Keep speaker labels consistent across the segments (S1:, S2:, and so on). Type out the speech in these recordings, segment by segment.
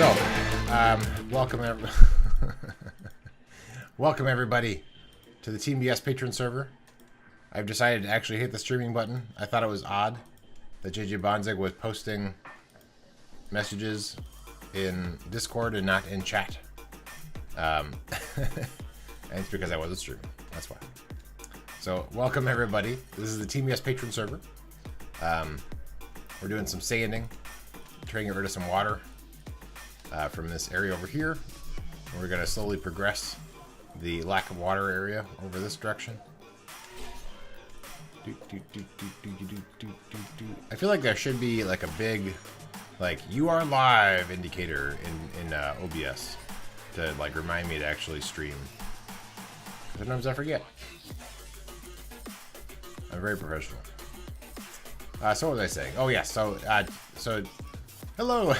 S1: So, welcome everybody to the Team BS Patron server. I've decided to actually hit the streaming button. I thought it was odd that JJ Bonzig was posting messages in Discord and not in chat. And it's because I wasn't streaming. That's why. So, welcome everybody. This is the Team BS Patron server. We're doing some sanding, trying to get rid of some water from this area over here. We're going to slowly progress the lack of water area over this direction. I feel like there should be like a big, like, you are live indicator in OBS to like remind me to actually stream. Sometimes I forget. I'm very professional. So what was I saying? Oh yeah, so hello,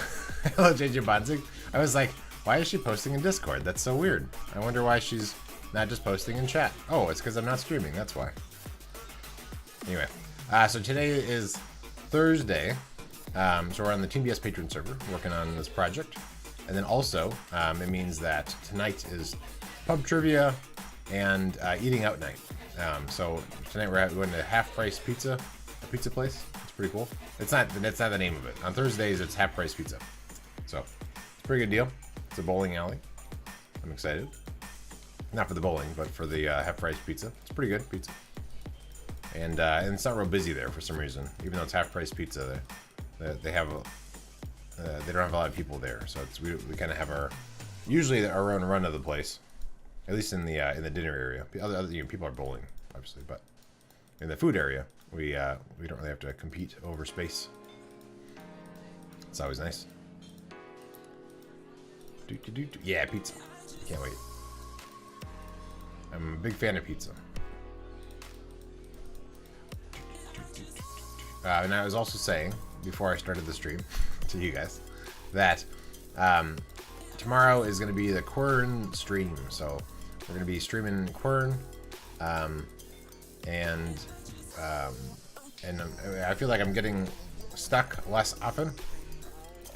S1: hello JJ Bonzig. I was like, why is she posting in Discord? That's so weird. I wonder why she's not just posting in chat. Oh, it's because I'm not streaming. That's why. Anyway, so today is Thursday. So we're on the Team BS Patron server working on this project, and then also it means that tonight is pub trivia and eating out night. So tonight we're going to Half Price Pizza, a pizza place. It's pretty cool. That's not the name of it. On Thursdays it's Half Price Pizza. So it's a pretty good deal. It's a bowling alley. I'm excited. Not for the bowling, but for the Half Price Pizza. It's pretty good pizza. And it's not real busy there for some reason. Even though it's Half Price Pizza, they have they don't have a lot of people there. So it's we kind of have usually our own run of the place. At least in the dinner area. The other people are bowling, obviously, but in the food area, we don't really have to compete over space. It's always nice. Yeah, pizza. Can't wait. I'm a big fan of pizza. And I was also saying before I started the stream to you guys that tomorrow is going to be the Quern stream, so we're going to be streaming Quern, and I feel like I'm getting stuck less often.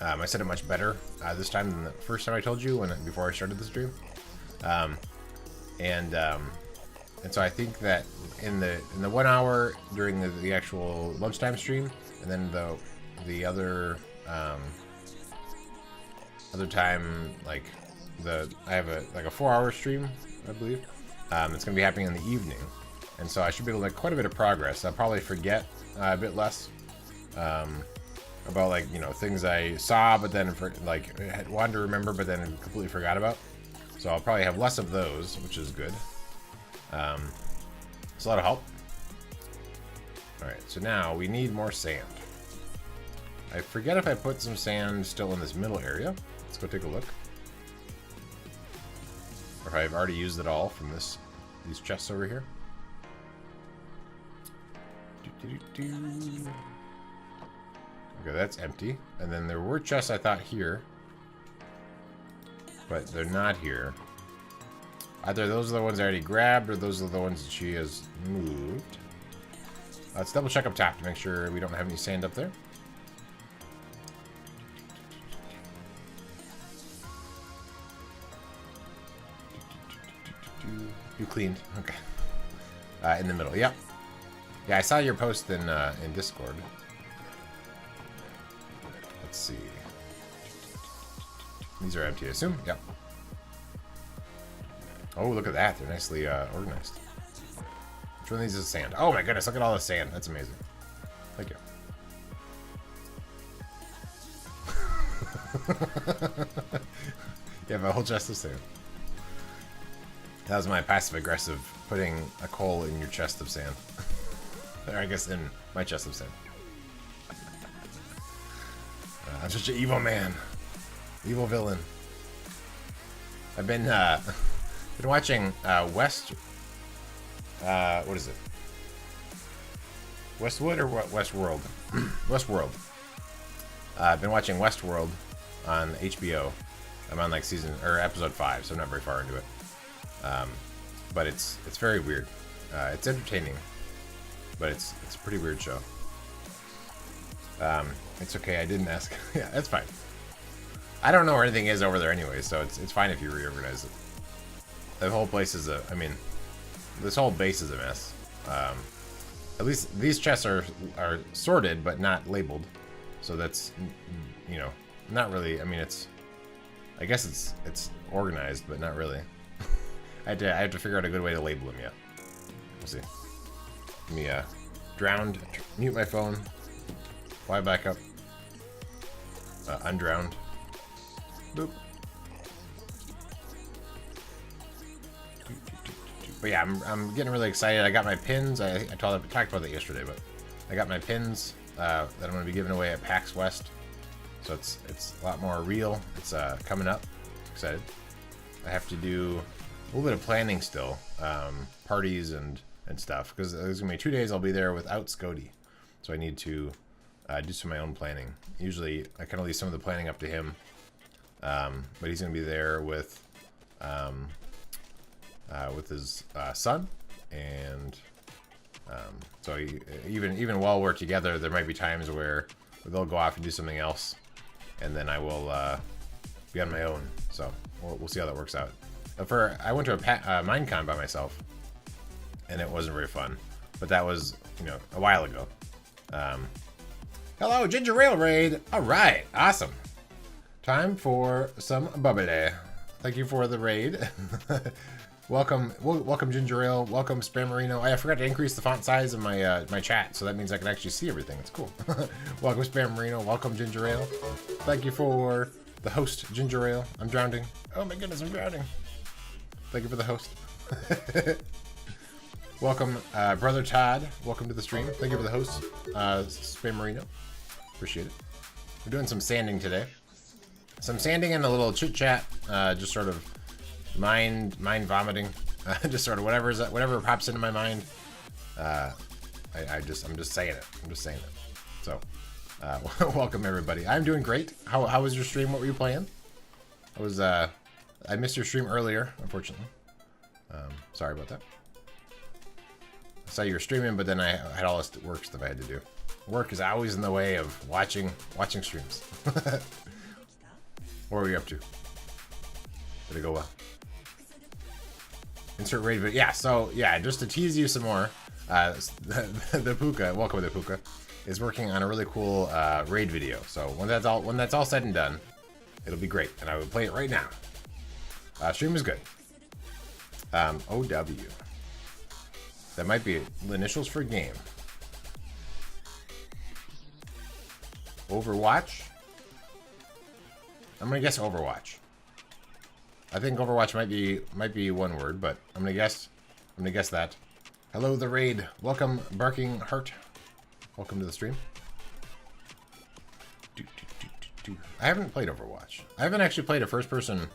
S1: I said it much better this time than the first time I told you before I started the stream, and so I think that in the 1 hour during the actual lunchtime stream, and then the other time, like I have a 4-hour stream, I believe. It's gonna be happening in the evening, and so I should be able to make quite a bit of progress. I'll probably forget a bit less about, like, you know, things I saw but then had wanted to remember but then completely forgot about. So I'll probably have less of those, which is good. It's a lot of help. All right, so now we need more sand. I forget if I put some sand still in this middle area. Let's go take a look. Or if I've already used it all from these chests over here. Okay, that's empty. And then there were chests I thought here, but they're not here. Either those are the ones I already grabbed, or those are the ones that she has moved. Let's double check up top to make sure we don't have any sand up there. You cleaned, okay. In the middle, yep. Yeah, I saw your post in Discord. Let's see. These are empty, I assume. Yep. Oh, look at that. They're nicely organized. Which one of these is sand? Oh my goodness, look at all the sand. That's amazing. Thank you. You have a whole chest of sand. That was my passive-aggressive putting a coal in your chest of sand. Or I guess in my chest of sand. I'm such an evil man. Evil villain. I've been watching what is it? Westwood or what? Westworld? Westworld. I've been watching Westworld on HBO. I'm on like episode 5, so I'm not very far into it. But it's very weird. It's entertaining, but it's a pretty weird show. It's okay. I didn't ask. Yeah, that's fine. I don't know where anything is over there anyway, so it's fine if you reorganize it. The whole place is a, I mean, this whole base is a mess. At least these chests are sorted but not labeled, so that's, you know, not really. I mean, it's, I guess it's organized, but not really. I have to figure out a good way to label them yet. We'll see. Let me drowned, mute my phone, fly back up, undrowned. Boop. But yeah, I'm getting really excited. I got my pins. I talked about that yesterday, but I got my pins that I'm going to be giving away at PAX West. So it's a lot more real. It's coming up. Excited. I have to do a little bit of planning still, parties and stuff, because there's gonna be 2 days I'll be there without Scody, so I need to do some of my own planning. Usually I kind of leave some of the planning up to him, but he's gonna be there with his son, and so even while we're together, there might be times where they'll go off and do something else, and then I will be on my own. So we'll see how that works out. I went to a Minecon by myself, and it wasn't very fun. But that was, you know, a while ago. Hello, Ginger Ale Raid. All right, awesome. Time for some bubbly. Thank you for the raid. welcome Ginger Ale. Welcome Spammerino. I forgot to increase the font size of my my chat, so that means I can actually see everything. It's cool. Welcome Spammerino. Welcome Ginger Ale. Thank you for the host, Ginger Ale. I'm drowning. Oh my goodness, I'm drowning. Thank you for the host. Welcome, Brother Todd. Welcome to the stream. Thank you for the host, Spammerino. Appreciate it. We're doing some sanding today. Some sanding and a little chit chat. Just sort of mind vomiting. Just sort of whatever pops into my mind. I'm just saying it. I'm just saying it. So, welcome everybody. I'm doing great. How was your stream? What were you playing? I missed your stream earlier, unfortunately. Sorry about that. I saw you were streaming, but then I had all this work stuff I had to do. Work is always in the way of watching streams. What were you up to? Did it go well? Insert raid video. Yeah, so yeah, just to tease you some more, the Puka, welcome to the Puka, is working on a really cool raid video. So when that's all said and done, it'll be great, and I will play it right now. Stream is good. OW. That might be the initials for game. Overwatch? I'm gonna guess Overwatch. I think Overwatch might be one word, but I'm gonna guess that. Hello, the raid. Welcome, Barking Heart. Welcome to the stream. I haven't played Overwatch. I haven't actually played a first-person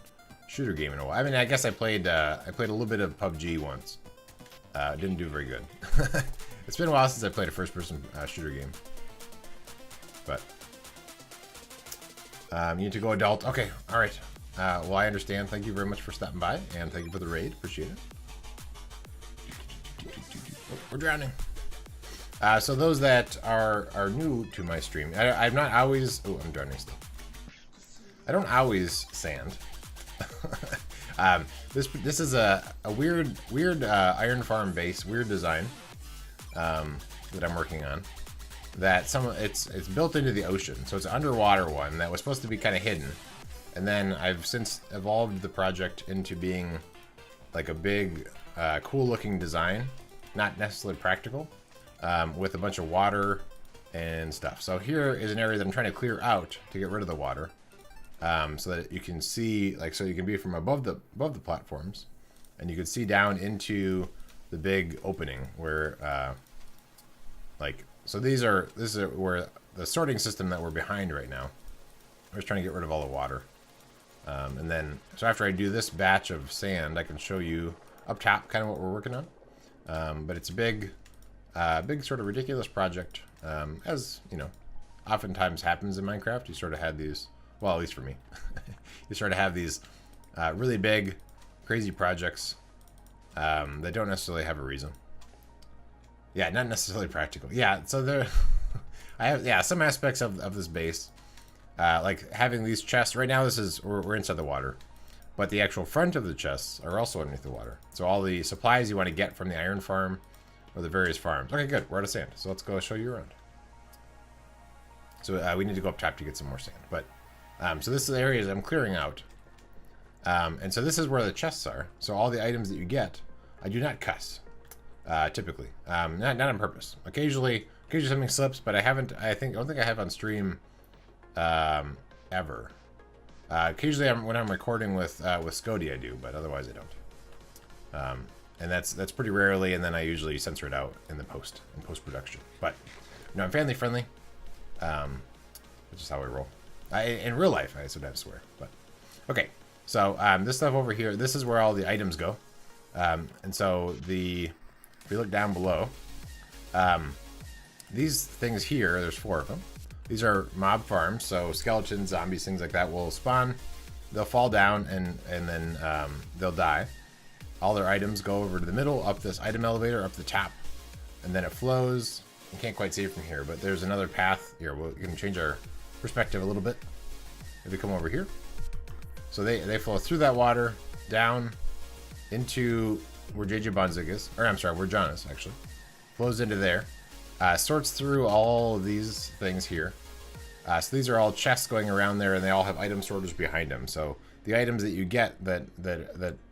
S1: shooter game in a while. I mean, I guess I played a little bit of PUBG once. Didn't do very good. It's been a while since I played a first-person shooter game. But you need to go adult. Okay, all right. Well, I understand. Thank you very much for stopping by, and thank you for the raid. Appreciate it. Oh, we're drowning. So those that are new to my stream, I'm not always. Oh, I'm drowning still. I don't always sand. This is a weird iron farm base, weird design that I'm working on. That it's built into the ocean, so it's an underwater one that was supposed to be kind of hidden, and then I've since evolved the project into being like a big, cool-looking design, not necessarily practical, with a bunch of water and stuff. So here is an area that I'm trying to clear out to get rid of the water. So that you can see, like, so you can be from above the platforms, and you can see down into the big opening where, like, so this is where the sorting system that we're behind right now. We're just trying to get rid of all the water, and then so after I do this batch of sand, I can show you up top kind of what we're working on. But it's a big sort of ridiculous project, as you know, oftentimes happens in Minecraft. You sort of had these. Well, at least for me. You sort of have these really big, crazy projects that don't necessarily have a reason. Yeah, not necessarily practical. Yeah, so there, I have some aspects of this base like having these chests. Right now, we're inside the water, but the actual front of the chests are also underneath the water. So all the supplies you want to get from the iron farm or the various farms. Okay, good. We're out of sand, so let's go show you around. So we need to go up top to get some more sand. But so this is the areas I'm clearing out. And so this is where the chests are. So all the items that you get, I do not cuss, typically. Not on purpose. Occasionally something slips, but I don't think I have on stream ever. Occasionally when I'm recording with Scody I do, but otherwise I don't. And that's pretty rarely, and then I usually censor it out in post-production. But no, I'm family friendly. Which is how I roll. In real life, I sometimes swear. But okay, so this stuff over here, this is where all the items go. And so if you look down below, these things here, there's 4 of them. These are mob farms, so skeletons, zombies, things like that will spawn. They'll fall down and then they'll die. All their items go over to the middle, up this item elevator, up the top, and then it flows. You can't quite see it from here, but there's another path here. We can change our perspective a little bit. If we come over here, so they flow through that water down into where JJ Bonzig is, or I'm sorry, where John is actually. Flows into there, sorts through all of these things here. So these are all chests going around there, and they all have item sorters behind them. So the items that you get that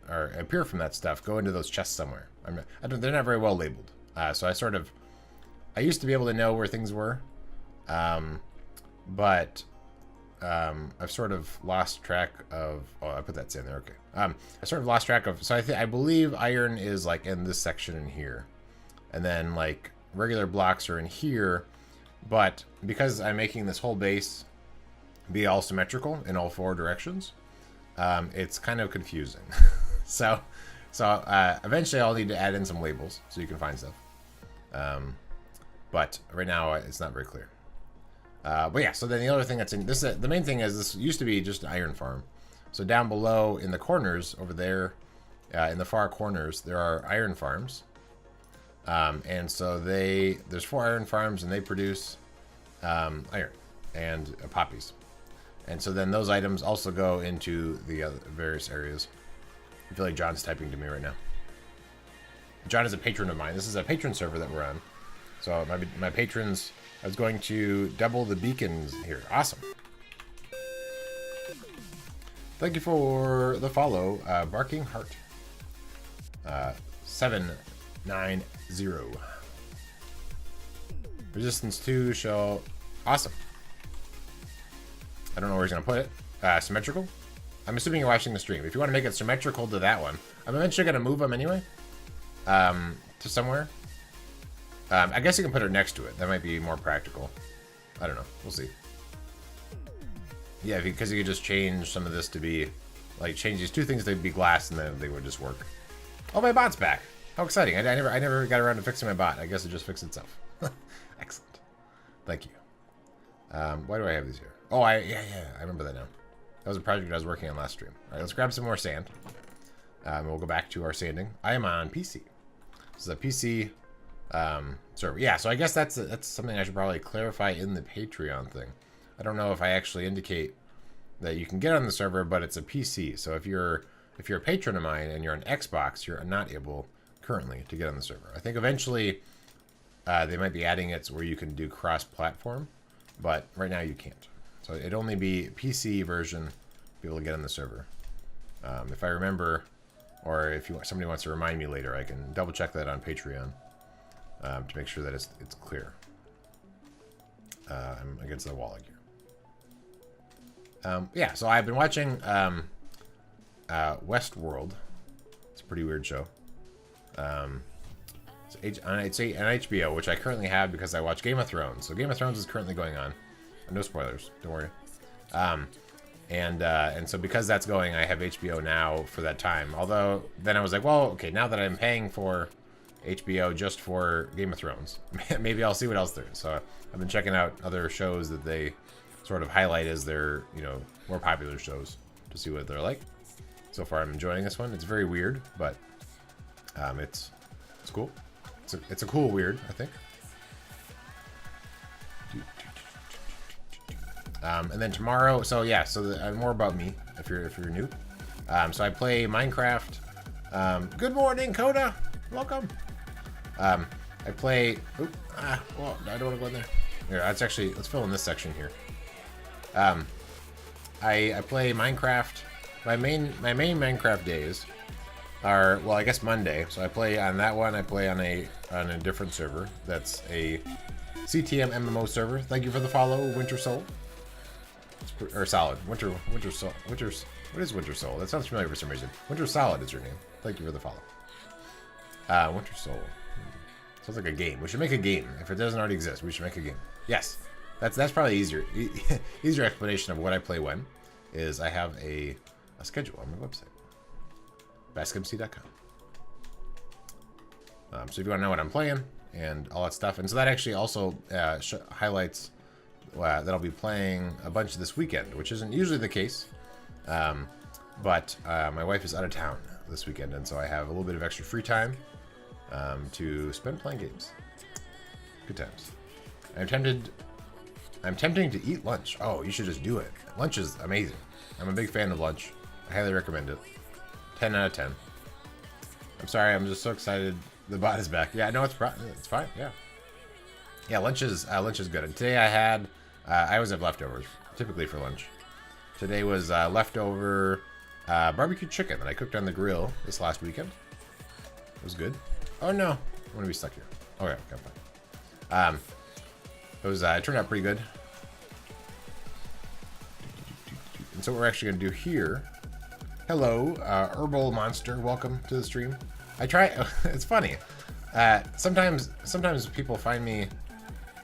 S1: appear from that stuff go into those chests somewhere. They're not very well labeled. So I used to be able to know where things were, but I've sort of lost track of. Oh, I put that in there. Okay. I sort of lost track of. So I believe iron is like in this section in here, and then like regular blocks are in here. But because I'm making this whole base be all symmetrical in all 4 directions, it's kind of confusing. so eventually I'll need to add in some labels so you can find stuff. But right now it's not very clear. But yeah, so then the other thing that's in this, the main thing is this used to be just an iron farm. So down below in the corners over there, in the far corners, there are iron farms. And so there's 4 iron farms, and they produce iron and poppies. And so then those items also go into the other various areas. I feel like John's typing to me right now. John is a patron of mine. This is a patron server that we're on. So my patrons, I was going to double the beacons here. Awesome. Thank you for the follow, Barking Heart. 790. Resistance 2 shall... Awesome. I don't know where he's going to put it. Symmetrical? I'm assuming you're watching the stream. If you want to make it symmetrical to that one, I'm eventually going to move them anyway. To somewhere. I guess you can put it next to it. That might be more practical. I don't know. We'll see. Yeah, because you could just change some of this to be... Like, change these 2 things to be glass, and then they would just work. Oh, my bot's back. How exciting. I never got around to fixing my bot. I guess it just fixed itself. Excellent. Thank you. Why do I have these here? Oh, yeah, I remember that now. That was a project I was working on last stream. All right, let's grab some more sand. We'll go back to our sanding. I am on PC. This is a PC server. Yeah, so I guess that's something I should probably clarify in the Patreon thing. I don't know if I actually indicate that you can get on the server, but it's a PC. So if you're a patron of mine and you're on Xbox, you're not able currently to get on the server. I think eventually they might be adding it where you can do cross-platform, but right now you can't. So it'd only be PC version be able to get on the server. If I remember, or if somebody wants to remind me later, I can double check that on Patreon to make sure that it's clear. I'm against the wall here. Yeah, so I've been watching Westworld. It's a pretty weird show. It's on HBO, which I currently have because I watch Game of Thrones. So Game of Thrones is currently going on. No spoilers, don't worry. And so because that's going, I have HBO now for that time. Although then I was like, well, okay, now that I'm paying for HBO just for Game of Thrones, maybe I'll see what else there is. So I've been checking out other shows that they sort of highlight as their, more popular shows to see what they're like. So far, I'm enjoying this one. It's very weird, but it's cool. It's a cool weird, I think. And then tomorrow, so yeah, so more about me if you're new. So I play Minecraft. Good morning, Coda. Welcome. I play. Well, I don't want to go in there. Here, let's fill in this section here. I play Minecraft. My main Minecraft days are, well, I guess Monday. So I play on that one. I play on a different server. That's a CTM MMO server. Thank you for the follow, Winter Soul. Or Solid. Winter Soul. What is Winter Soul? That sounds familiar for some reason. Winter Solid is your name. Thank you for the follow. Winter Soul. Sounds like a game. We should make a game. If it doesn't already exist, we should make a game. Yes. That's probably easier. Easier explanation of what I play when is I have a schedule on my website. BasketMC.com. So if you want to know what I'm playing and all that stuff, and so that actually also highlights that I'll be playing a bunch this weekend, which isn't usually the case. But my wife is out of town this weekend, and so I have a little bit of extra free time to spend playing games. Good times. I'm tempting to eat lunch. Oh, you should just do it. Lunch is amazing. I'm a big fan of lunch. I highly recommend it. 10 out of 10. I'm sorry, I'm just so excited the bot is back. Yeah, no, it's fine. Yeah. Yeah, lunch is good. And today I always have leftovers, typically for lunch. Today was leftover barbecue chicken that I cooked on the grill this last weekend. It was good. Oh no, I'm gonna be stuck here. Okay, fine. It turned out pretty good. And so what we're actually gonna do here. Hello, Herbal Monster. Welcome to the stream. It's funny. Sometimes people find me,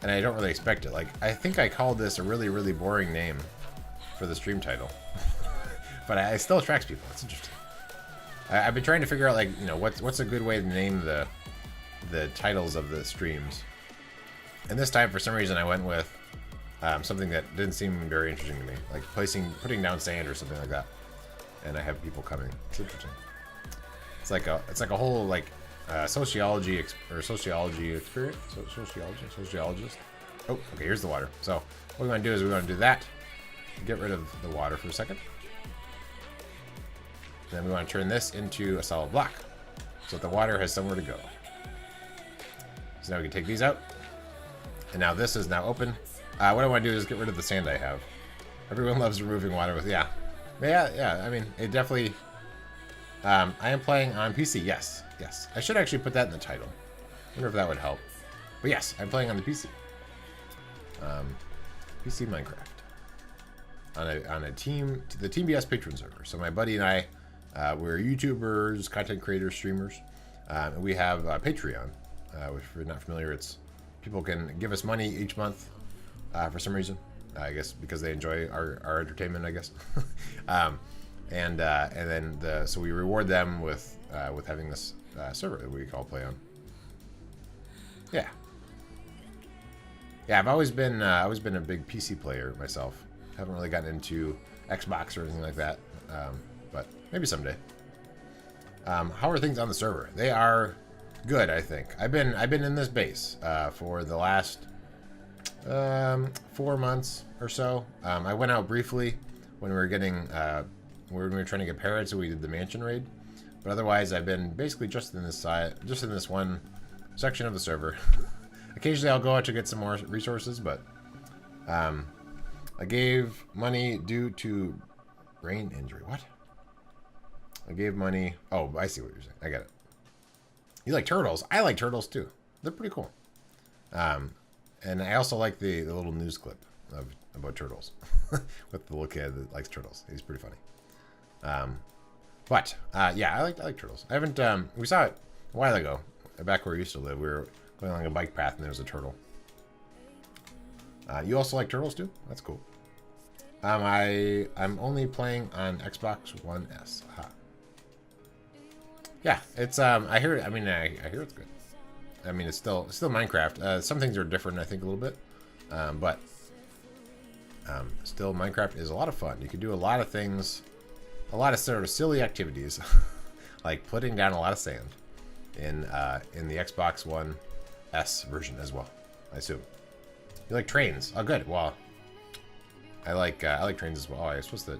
S1: and I don't really expect it. Like, I think I called this a really, really boring name for the stream title, but it still attracts people. It's interesting. I've been trying to figure out, like, you know, what's a good way to name the titles of the streams. And this time, for some reason, I went with something that didn't seem very interesting to me, like putting down sand or something like that. And I have people coming. It's interesting. It's like a whole sociology experience. Sociologist. Oh, okay. Here's the water. So what we want to do is we want to do that. Get rid of the water for a second. Then we want to turn this into a solid block so that the water has somewhere to go. So now we can take these out. And now this is now open. What I want to do is get rid of the sand I have. Everyone loves removing water with, yeah. I mean, it definitely... I am playing on PC, yes. I should actually put that in the title. I wonder if that would help. But yes, I'm playing on the PC. PC Minecraft. On the Team BS Patron server. So my buddy and I, we're YouTubers, content creators, streamers. And we have Patreon. If you're not familiar, it's people can give us money each month for some reason. I guess because they enjoy our entertainment, I guess. And then so we reward them with having this server that we call Play On. Yeah. I've always been a big PC player myself. Haven't really gotten into Xbox or anything like that, but maybe someday. How are things on the server? They are good, I think. I've been in this base for the last 4 months or so. I went out briefly when we were getting when we were trying to get parrots, so we did the mansion raid. But otherwise, I've been basically just in this one section of the server. Occasionally, I'll go out to get some more resources, but I gave money due to brain injury. What? I gave money. Oh, I see what you're saying. I get it. You like turtles? I like turtles too. They're pretty cool. And I also like the little news clip about turtles with the little kid that likes turtles. He's pretty funny. Yeah, I like turtles. I haven't. We saw it a while ago, back where we used to live. We were going along a bike path and there was a turtle. You also like turtles too? That's cool. I'm only playing on Xbox One S. Aha. Yeah, it's I hear. I mean, I hear it's good. I mean, it's still Minecraft. Some things are different, I think, a little bit, but still, Minecraft is a lot of fun. You can do a lot of things, a lot of sort of silly activities, like putting down a lot of sand in the Xbox One S version as well. I assume you like trains. Oh, good. Well, I like trains as well. Oh, I was supposed to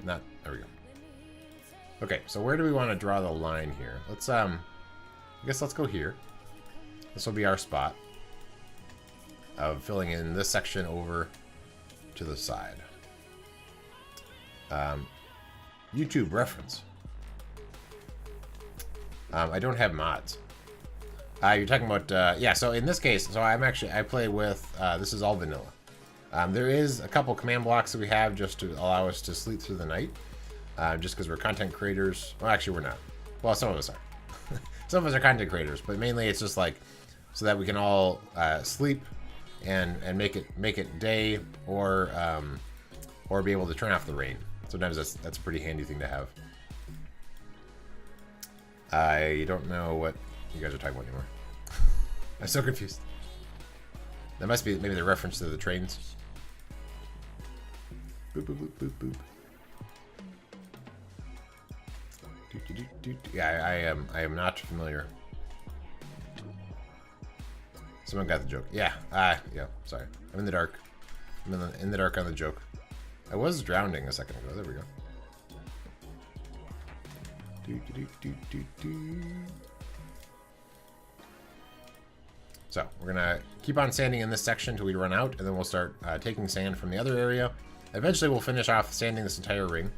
S1: not. There we go. Okay, so where do we want to draw the line here? Let's I guess let's go here. This will be our spot of filling in this section over to the side. YouTube reference. I don't have mods. You're talking about, yeah, so in this case, so I play with, this is all vanilla. There is a couple command blocks that we have just to allow us to sleep through the night. Just because we're content creators. Well, actually, we're not. Well, some of us are. Some of us are content creators, but mainly it's just like so that we can all sleep and make it day, or be able to turn off the rain. Sometimes that's a pretty handy thing to have. I don't know what you guys are talking about anymore. I'm so confused. That must be maybe the reference to the trains. Boop, boop, boop, boop, boop. Yeah, I am not familiar. Someone got the joke. Yeah, yeah, sorry. I'm in the dark. I'm in the dark on the joke. I was drowning a second ago. There we go. So we're gonna keep on sanding in this section until we run out, and then we'll start taking sand from the other area. Eventually we'll finish off sanding this entire ring,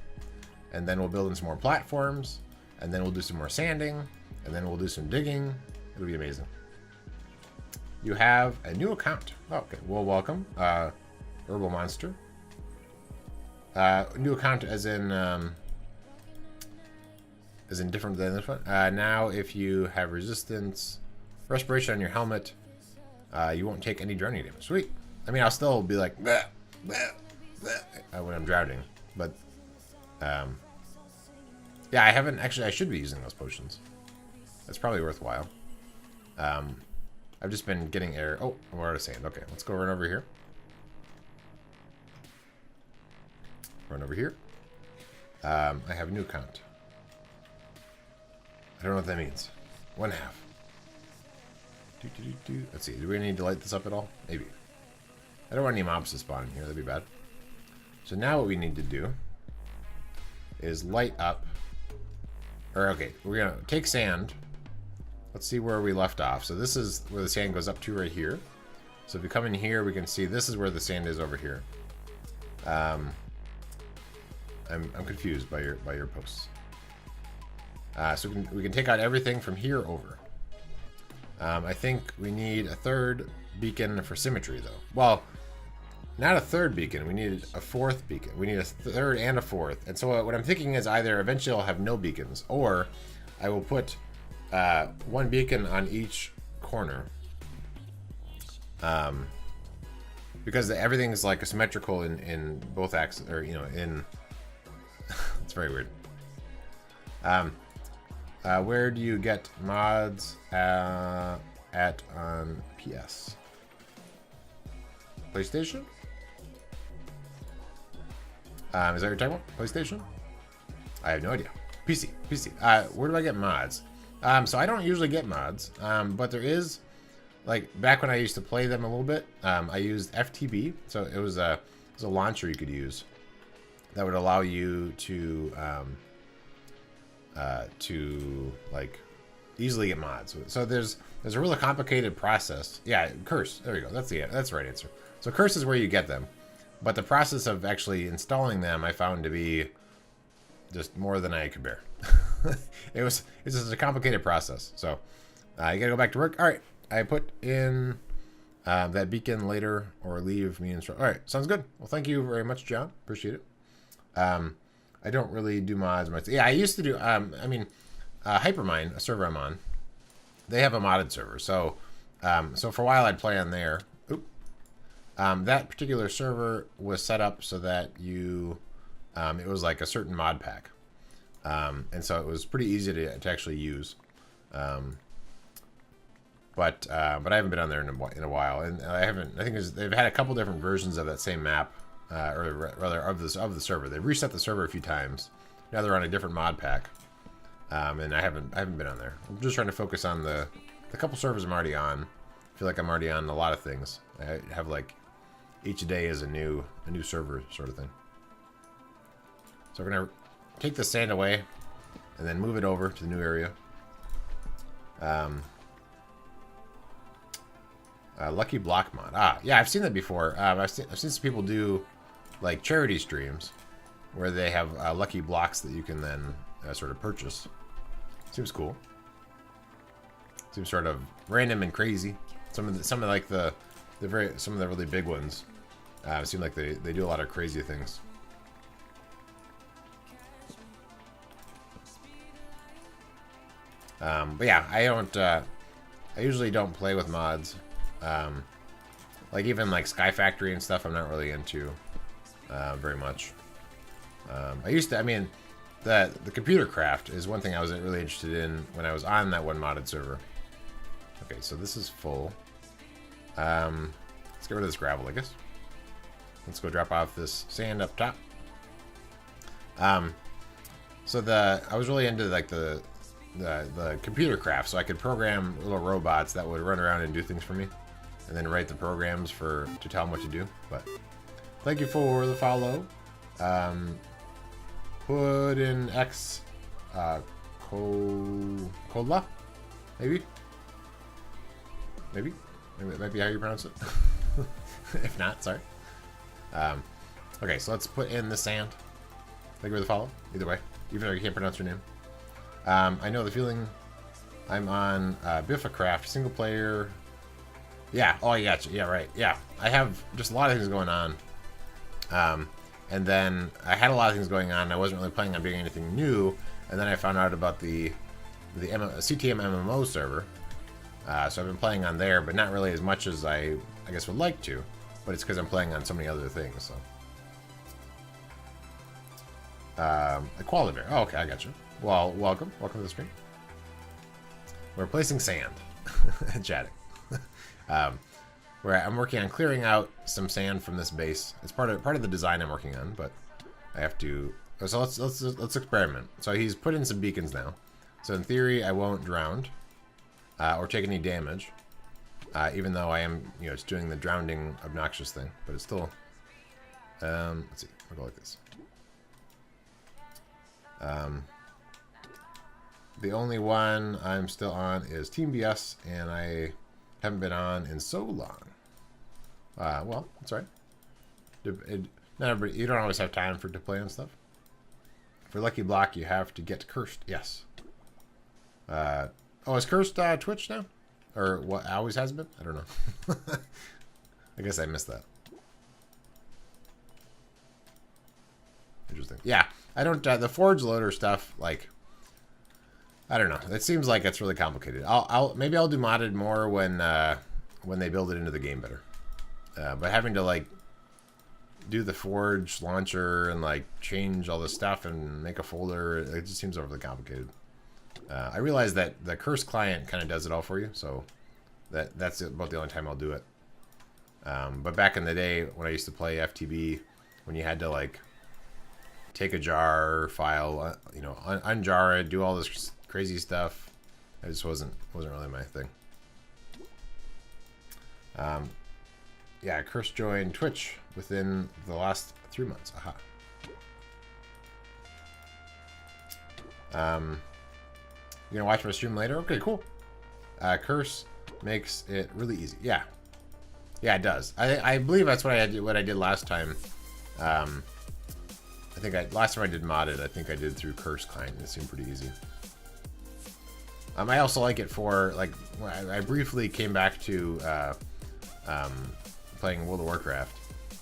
S1: and then we'll build in some more platforms, and then we'll do some more sanding, and then we'll do some digging. It'll be amazing. You have a new account. Oh, okay, well, welcome, Herbal Monster. New account as in different than this one. Now, if you have resistance, respiration on your helmet, you won't take any drowning damage. Sweet. I mean, I'll still be like bleh, bleh, bleh, when I'm drowning, but yeah, I haven't actually. I should be using those potions. That's probably worthwhile. I've just been getting air. Oh, we're out of sand. Okay, let's go run over here. Run over here. I have a new account. I don't know what that means. 1/2. Let's see. Do we need to light this up at all? Maybe. I don't want any mobs to spawn in here. That'd be bad. So now what we need to do is light up. Or okay, we're gonna take sand. Let's see where we left off. So this is where the sand goes up to right here. So if we come in here, we can see this is where the sand is over here. I'm confused by your posts. So we can take out everything from here over. I think we need a third beacon for symmetry, though. Well, not a third beacon. We need a fourth beacon. We need a third and a fourth. And so what I'm thinking is either eventually I'll have no beacons, or I will put one beacon on each corner. Because everything's like symmetrical in both axes, or you know, in it's very weird. Where do you get mods at on PS? PlayStation? Is that what you're talking about? PlayStation? I have no idea. PC. Where do I get mods? So I don't usually get mods, but there is, like, back when I used to play them a little bit, I used FTB, so it was a launcher you could use that would allow you to like easily get mods. So there's a really complicated process. Yeah, curse. There we go. That's the right answer. So curse is where you get them, but the process of actually installing them I found to be just more than I could bear. It's just a complicated process. So you gotta go back to work. All right, I put in that beacon later, or leave me instruct. All right, sounds good. Well, thank you very much, John. Appreciate it. I don't really do mods myself. Yeah, I used to do. I mean, Hypermine, a server I'm on, they have a modded server. So, so for a while I'd play on there. Oop. That particular server was set up so that you, it was like a certain mod pack, and so it was pretty easy to actually use. But I haven't been on there in a while, and I think they've had a couple different versions of that same map. Or rather of the server. They've reset the server a few times. Now they're on a different mod pack, and I haven't been on there. I'm just trying to focus on the couple servers I'm already on. I feel like I'm already on a lot of things. I have like each day is a new server sort of thing. So we're gonna take the sand away and then move it over to the new area. Lucky block mod. Yeah, I've seen that before. I've seen some people do like charity streams where they have lucky blocks that you can then sort of purchase. Seems cool. Seems sort of random and crazy. Some of the really big ones seem like they do a lot of crazy things. But yeah, I usually don't play with mods. Like even like Sky Factory and stuff, I'm not really into very much. I mean, the computer craft is one thing I was really interested in when I was on that one modded server. Okay, so this is full. Let's get rid of this gravel, I guess. Let's go drop off this sand up top. So I was really into like the computer craft, so I could program little robots that would run around and do things for me, and then write the programs to tell them what to do. But thank you for the follow. Put in X Kola, maybe that might be how you pronounce it. If not, sorry. Okay, so let's put in the sand. Thank you for the follow. Either way, even though you can't pronounce your name. I know the feeling. I'm on Biffacraft, single player. Yeah, oh yeah, yeah, right. Yeah, I have just a lot of things going on. And then I had a lot of things going on. I wasn't really planning on doing anything new. And then I found out about the CTM MMO server. So I've been playing on there, but not really as much as I guess would like to. But it's because I'm playing on so many other things. So. Equality Bear. Oh, okay, I got you. Well, welcome to the stream. We're placing sand. Chatting. Where I'm working on clearing out some sand from this base. It's part of the design I'm working on, but I have to. So let's experiment. So he's put in some beacons now. So in theory, I won't drown or take any damage, even though I am, it's doing the drowning obnoxious thing. But it's still. Let's see. We'll go like this. The only one I'm still on is Team BS, and I haven't been on in so long. Well, that's right. Not everybody, you don't always have time to play and stuff. For Lucky Block, you have to get cursed. Yes. Oh, is cursed Twitch now? Or what always has been? I don't know. I guess I missed that. Interesting. Yeah, I don't. The Forge Loader stuff, like, I don't know. It seems like it's really complicated. Maybe I'll do modded more when they build it into the game better. But having to like do the Forge launcher and like change all this stuff and make a folder, it just seems overly complicated. I realize that the Curse client kind of does it all for you, so that's about the only time I'll do it. But back in the day when I used to play FTB, when you had to like take a jar file, unjar it, do all this crazy stuff, it just wasn't really my thing. Yeah, Curse joined Twitch within the last 3 months. Aha. You gonna watch my stream later? Okay, cool. Curse makes it really easy. Yeah, it does. I believe that's what I did last time. I think last time I did modded, I think I did through Curse client, and it seemed pretty easy. I also like it for like I briefly came back to playing World of Warcraft,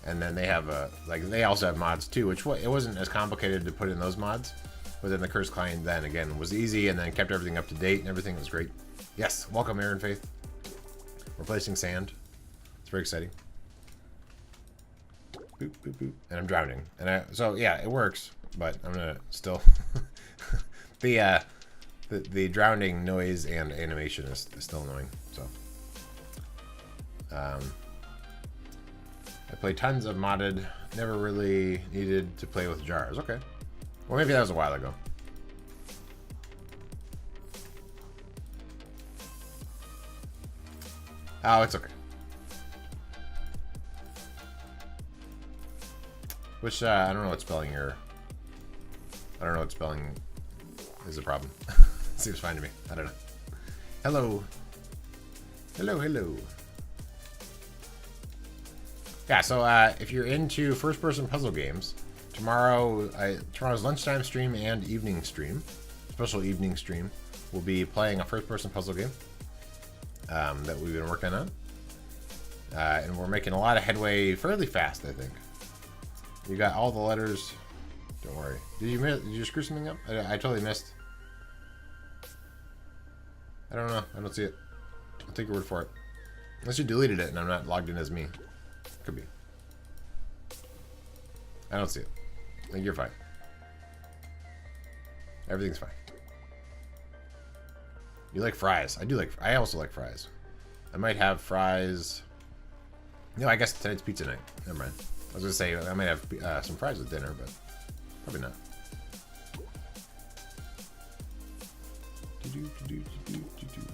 S1: and then they have they also have mods too, which it wasn't as complicated to put in those mods. But then the Curse client then again was easy, and then kept everything up to date, and everything was great. Yes, welcome Aaron Faith. Replacing sand. It's very exciting. Boop, boop, boop. And I'm drowning. So yeah, it works, but I'm gonna still the drowning noise and animation is still annoying. So I play tons of modded. Never really needed to play with jars. Okay. Well, maybe that was a while ago. Oh, it's okay. Which, I don't know what spelling you're... I don't know what spelling is a problem. Seems fine to me. I don't know. Hello. Hello, hello. Yeah, so if you're into first-person puzzle games, tomorrow's lunchtime stream and evening stream, special evening stream, we'll be playing a first-person puzzle game that we've been working on. And we're making a lot of headway fairly fast, I think. You got all the letters. Don't worry. Did you screw something up? I totally missed. I don't know. I don't see it. I'll take your word for it. Unless you deleted it and I'm not logged in as me. Could be. I don't see it. I think you're fine. Everything's fine. You like fries. I also like fries. I might have fries. No, I guess tonight's pizza night. Never mind. I was gonna say I might have some fries with dinner, but probably not.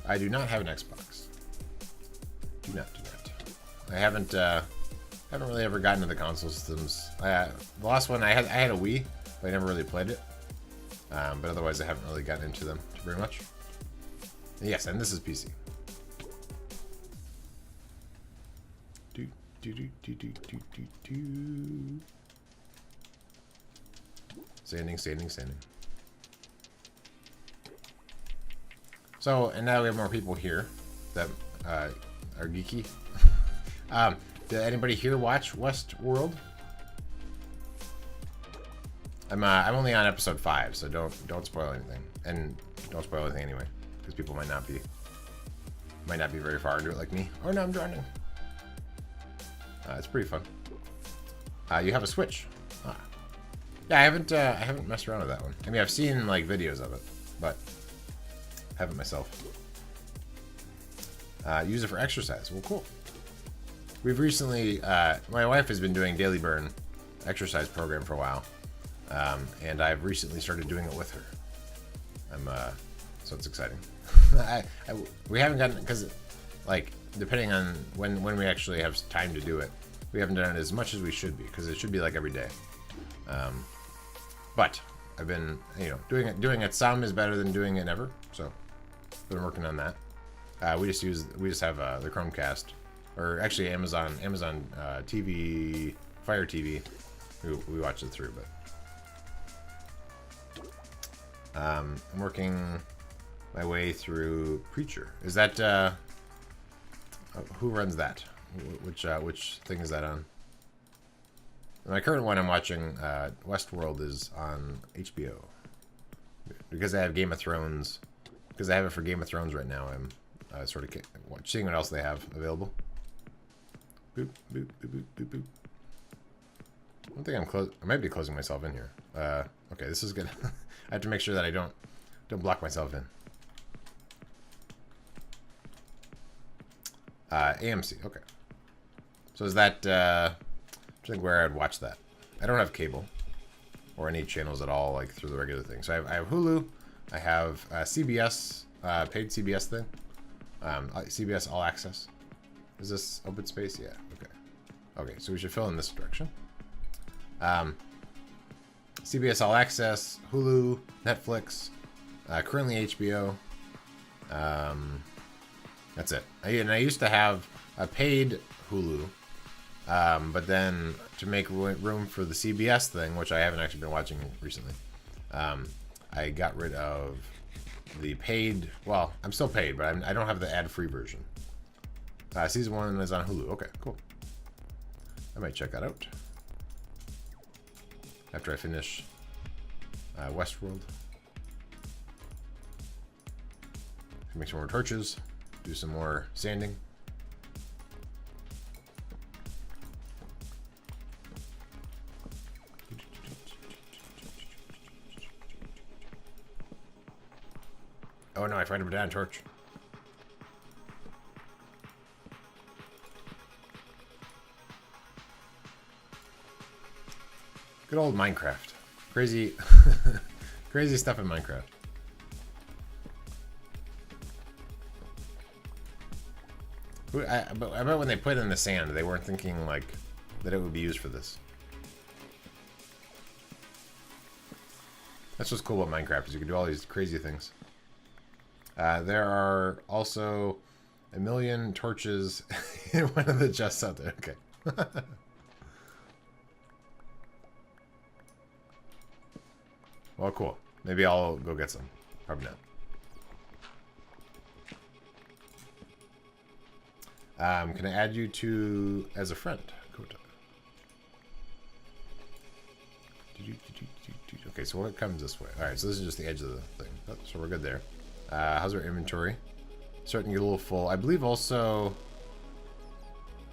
S1: I do not have an Xbox. Do not. I haven't really ever gotten into the console systems. The last one I had a Wii, but I never really played it. But otherwise, I haven't really gotten into them very much. And yes, and this is PC. Standing. So, and now we have more people here that are geeky. Did anybody here watch Westworld? I'm only on episode 5, so don't spoil anything, and don't spoil anything anyway, because people might not be very far into it like me. Oh no, I'm drowning. It's pretty fun. You have a Switch. Yeah, I haven't messed around with that one. I mean, I've seen like videos of it, but haven't myself. Use it for exercise. Well, cool. We've recently, my wife has been doing Daily Burn exercise program for a while, and I've recently started doing it with her. So it's exciting. We haven't gotten, because like depending on when we actually have time to do it, we haven't done it as much as we should be, because it should be like every day. But I've been, doing it some is better than doing it never. So been working on that. We just have the Chromecast, or actually Amazon TV, Fire TV. We watch it through, but I'm working my way through Preacher. Is that who runs that? Which thing is that on? My current one I'm watching, Westworld, is on HBO. Because I have Game of Thrones, because I have it for Game of Thrones right now, I'm sort of seeing what else they have available. Boop, boop, boop, boop, boop, boop. I don't think I might be closing myself in here. Okay, this is good. I have to make sure that I don't block myself in. AMC, okay. So is that, I think where I'd watch that. I don't have cable or any channels at all, like through the regular thing. So I have Hulu, I have CBS, paid CBS thing, CBS All Access. Is this open space? Yeah. Okay, so we should fill in this direction. CBS All Access, Hulu, Netflix, currently HBO. That's it. And I used to have a paid Hulu. But then to make room for the CBS thing, which I haven't actually been watching recently, I got rid of the paid. Well, I'm still paid, but I don't have the ad-free version. Season 1 is on Hulu. Okay, cool. I might check that out after I finish Westworld. Make some more torches, do some more sanding. Oh no, I find a banana torch. Good old Minecraft. Crazy, crazy stuff in Minecraft. But I bet when they put it in the sand, they weren't thinking like that it would be used for this. That's what's cool about Minecraft, is you can do all these crazy things. There are also a million torches in one of the chests out there. Okay. Well, cool. Maybe I'll go get some. Probably not. Can I add you to as a friend? Kota. Okay, so what comes this way? Alright, so this is just the edge of the thing. Oh, so we're good there. How's our inventory? Starting to get a little full. I believe also...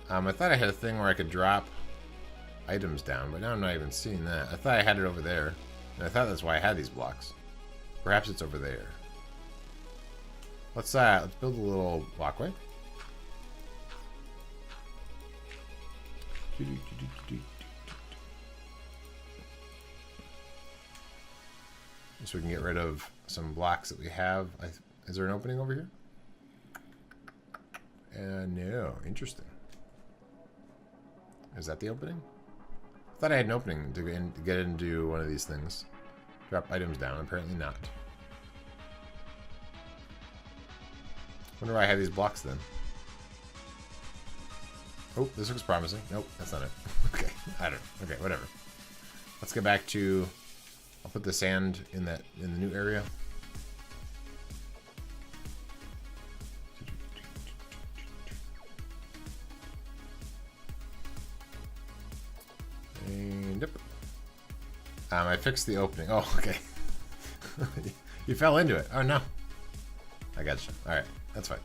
S1: I thought I had a thing where I could drop items down, but now I'm not even seeing that. I thought I had it over there. And I thought that's why I had these blocks. Perhaps it's over there. Let's build a little walkway. So we can get rid of some blocks that we have. Is there an opening over here? No. Interesting. Is that the opening? I thought I had an opening to get into one of these things. Drop items down. Apparently not. Wonder why I have these blocks then. Oh, this looks promising. Nope, that's not it. Okay, I don't know. Okay, whatever. Let's get back to... I'll put the sand in the new area. And yep. I fixed the opening. Oh, okay. You fell into it. Oh no. I gotcha. Alright, that's fine.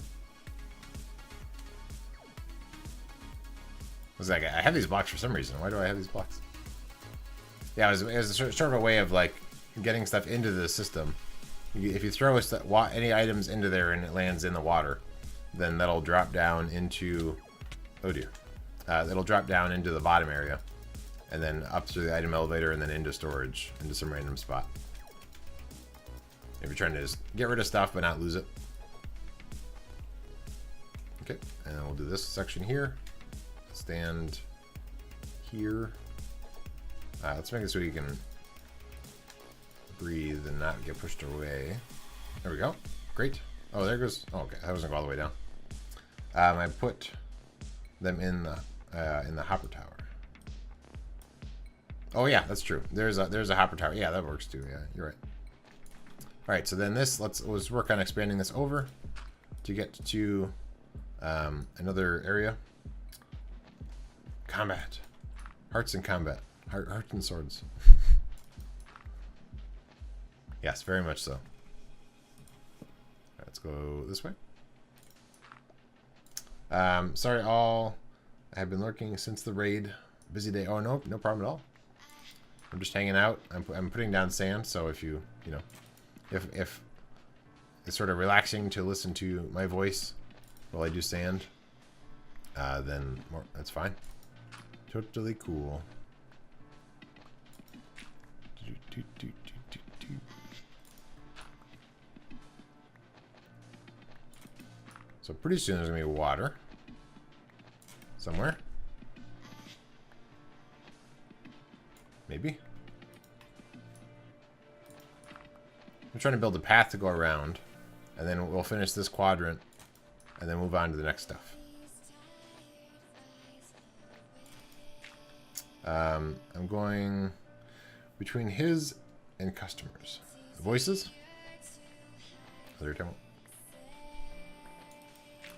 S1: Was like, I have these blocks for some reason. Why do I have these blocks? Yeah, it was sort of a way of like getting stuff into the system. If you throw any items into there and it lands in the water, then that'll drop down into... Oh dear. It'll drop down into the bottom area. And then up through the item elevator and then into storage, into some random spot. If you're trying to just get rid of stuff but not lose it. Okay, and then we'll do this section here. Stand here. Let's make it so you can breathe and not get pushed away. There we go. Great. Oh, there goes... Oh, okay. That wasn't go all the way down. I put them in the hopper tower. Oh yeah, that's true. There's a hopper tower. Yeah, that works too. Yeah, you're right. All right, so then let's work on expanding this over to get to another area. Combat, hearts and combat, hearts and swords. Yes, very much so. All right, let's go this way. Sorry all. I have been lurking since the raid. Busy day. Oh no, no problem at all. I'm just hanging out. I'm putting down sand, so if you know, if it's sort of relaxing to listen to my voice while I do sand, then that's fine. Totally cool. So pretty soon there's gonna be water somewhere. Maybe. I'm trying to build a path to go around, and then we'll finish this quadrant, and then move on to the next stuff. I'm going between his and customers. Voices?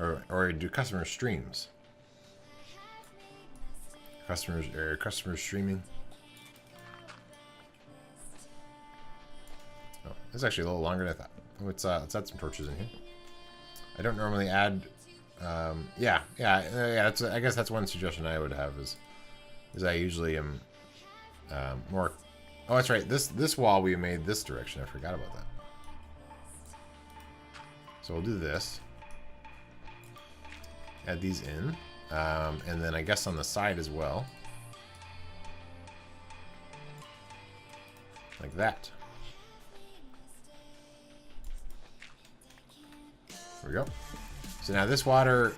S1: Or do customer streams? Customers streaming. Oh, it's actually a little longer than I thought. Let's add some torches in here. I don't normally add. Yeah. I guess that's one suggestion I would have is I usually am more. Oh, that's right. This wall we made this direction. I forgot about that. So we'll do this. Add these in, and then I guess on the side as well, like that. There we go. So now this water,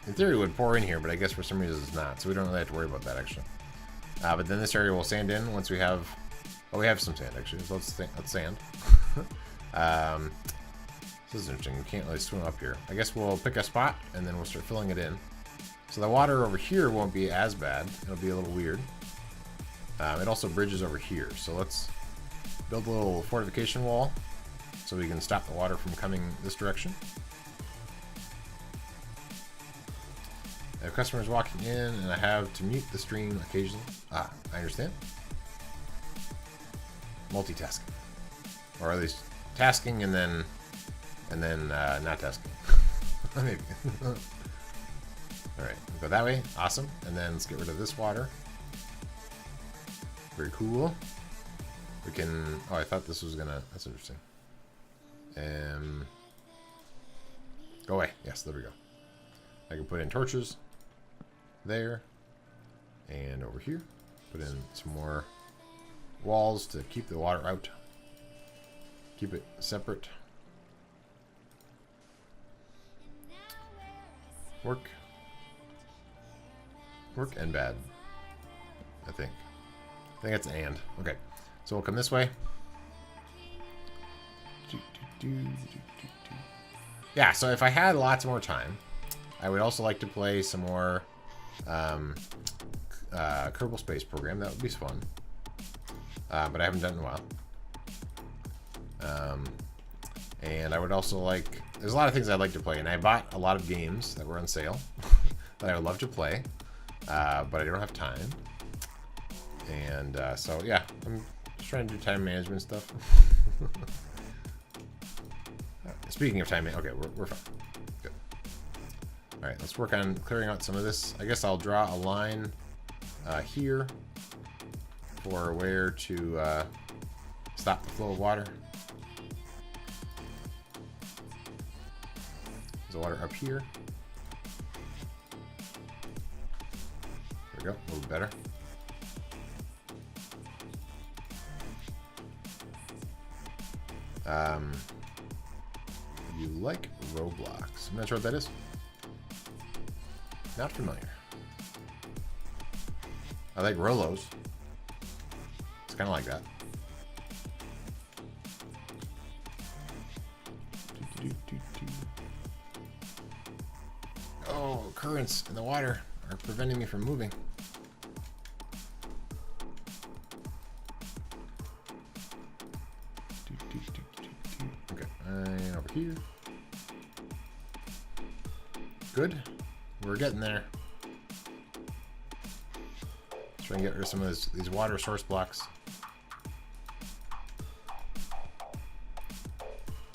S1: in theory, would pour in here, but I guess for some reason it's not. So we don't really have to worry about that actually. But then this area will sand in once we have Oh, we have some sand actually. So let's sand. This is interesting. We can't really swim up here. I guess we'll pick a spot and then we'll start filling it in. So the water over here won't be as bad. It'll be a little weird. It also bridges over here. So let's build a little fortification wall so we can stop the water from coming this direction. I have customers walking in and I have to mute the stream occasionally. Ah, I understand. Multitasking. Or at least tasking and then not tasking. Maybe. Alright, we'll go that way. Awesome. And then let's get rid of this water. Very cool. We can... Oh, I thought this was gonna... That's interesting. Go away. Yes, there we go. I can put in torches. There. And over here. Put in some more walls to keep the water out. Keep it separate. Work and bad. I think it's an and. Okay. So we'll come this way. Yeah, so if I had lots more time, I would also like to play some more Kerbal Space Program. That would be fun. But I haven't done it in a while. And I would also like... There's a lot of things I'd like to play, and I bought a lot of games that were on sale that I would love to play, but I don't have time. And so, yeah, I'm just trying to do time management stuff. Speaking of time, okay, we're fine. Good. All right, let's work on clearing out some of this. I guess I'll draw a line here for where to stop the flow of water. There's water up here. There we go, a little better. You like Roblox? I'm not sure what that is. Not familiar. I like Rolos. It's kind of like that. Oh, currents in the water are preventing me from moving. Okay, and over here. Good. We're getting there. Let's try and get rid of some of these water source blocks.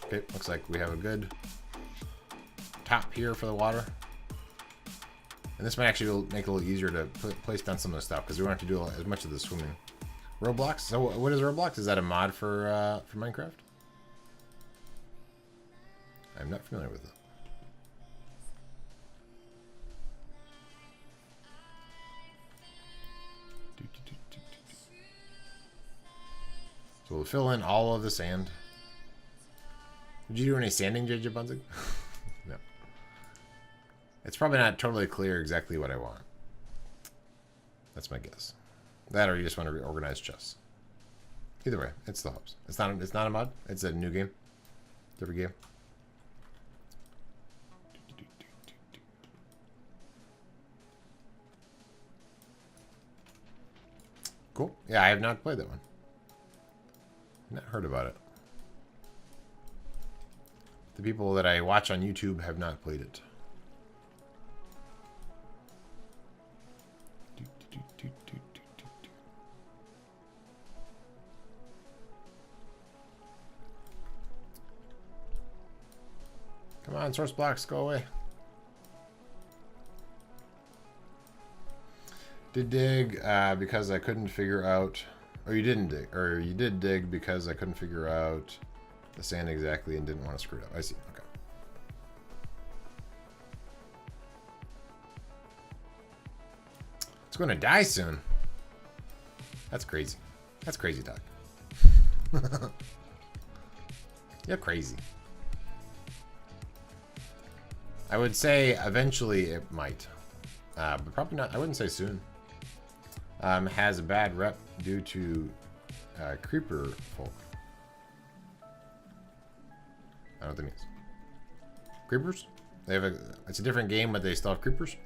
S1: Okay, looks like we have a good top here for the water. And this might actually make it a little easier to place down some of the stuff because we won't have to do as much of the swimming. Roblox? So what is Roblox? Is that a mod for Minecraft? I'm not familiar with it. So we'll fill in all of the sand. Did you do any sanding, JJ Bunzig? No. It's probably not totally clear exactly what I want. That's my guess. That or you just want to reorganize chests. Either way, it's the hubs. It's not a mod. It's a new game. Different game. Cool. Yeah, I have not played that one. Not heard about it. The people that I watch on YouTube have not played it. Come on, source blocks, go away. Did dig because I couldn't figure out, or you didn't dig, or you did dig because I couldn't figure out the sand exactly and didn't want to screw it up. I see. Okay. It's going to die soon. That's crazy. That's crazy talk. You're crazy. I would say eventually it might, but probably not. I wouldn't say soon. Has a bad rep due to creeper folk. I don't know what that means. Creepers? They have it's a different game, but they still have creepers.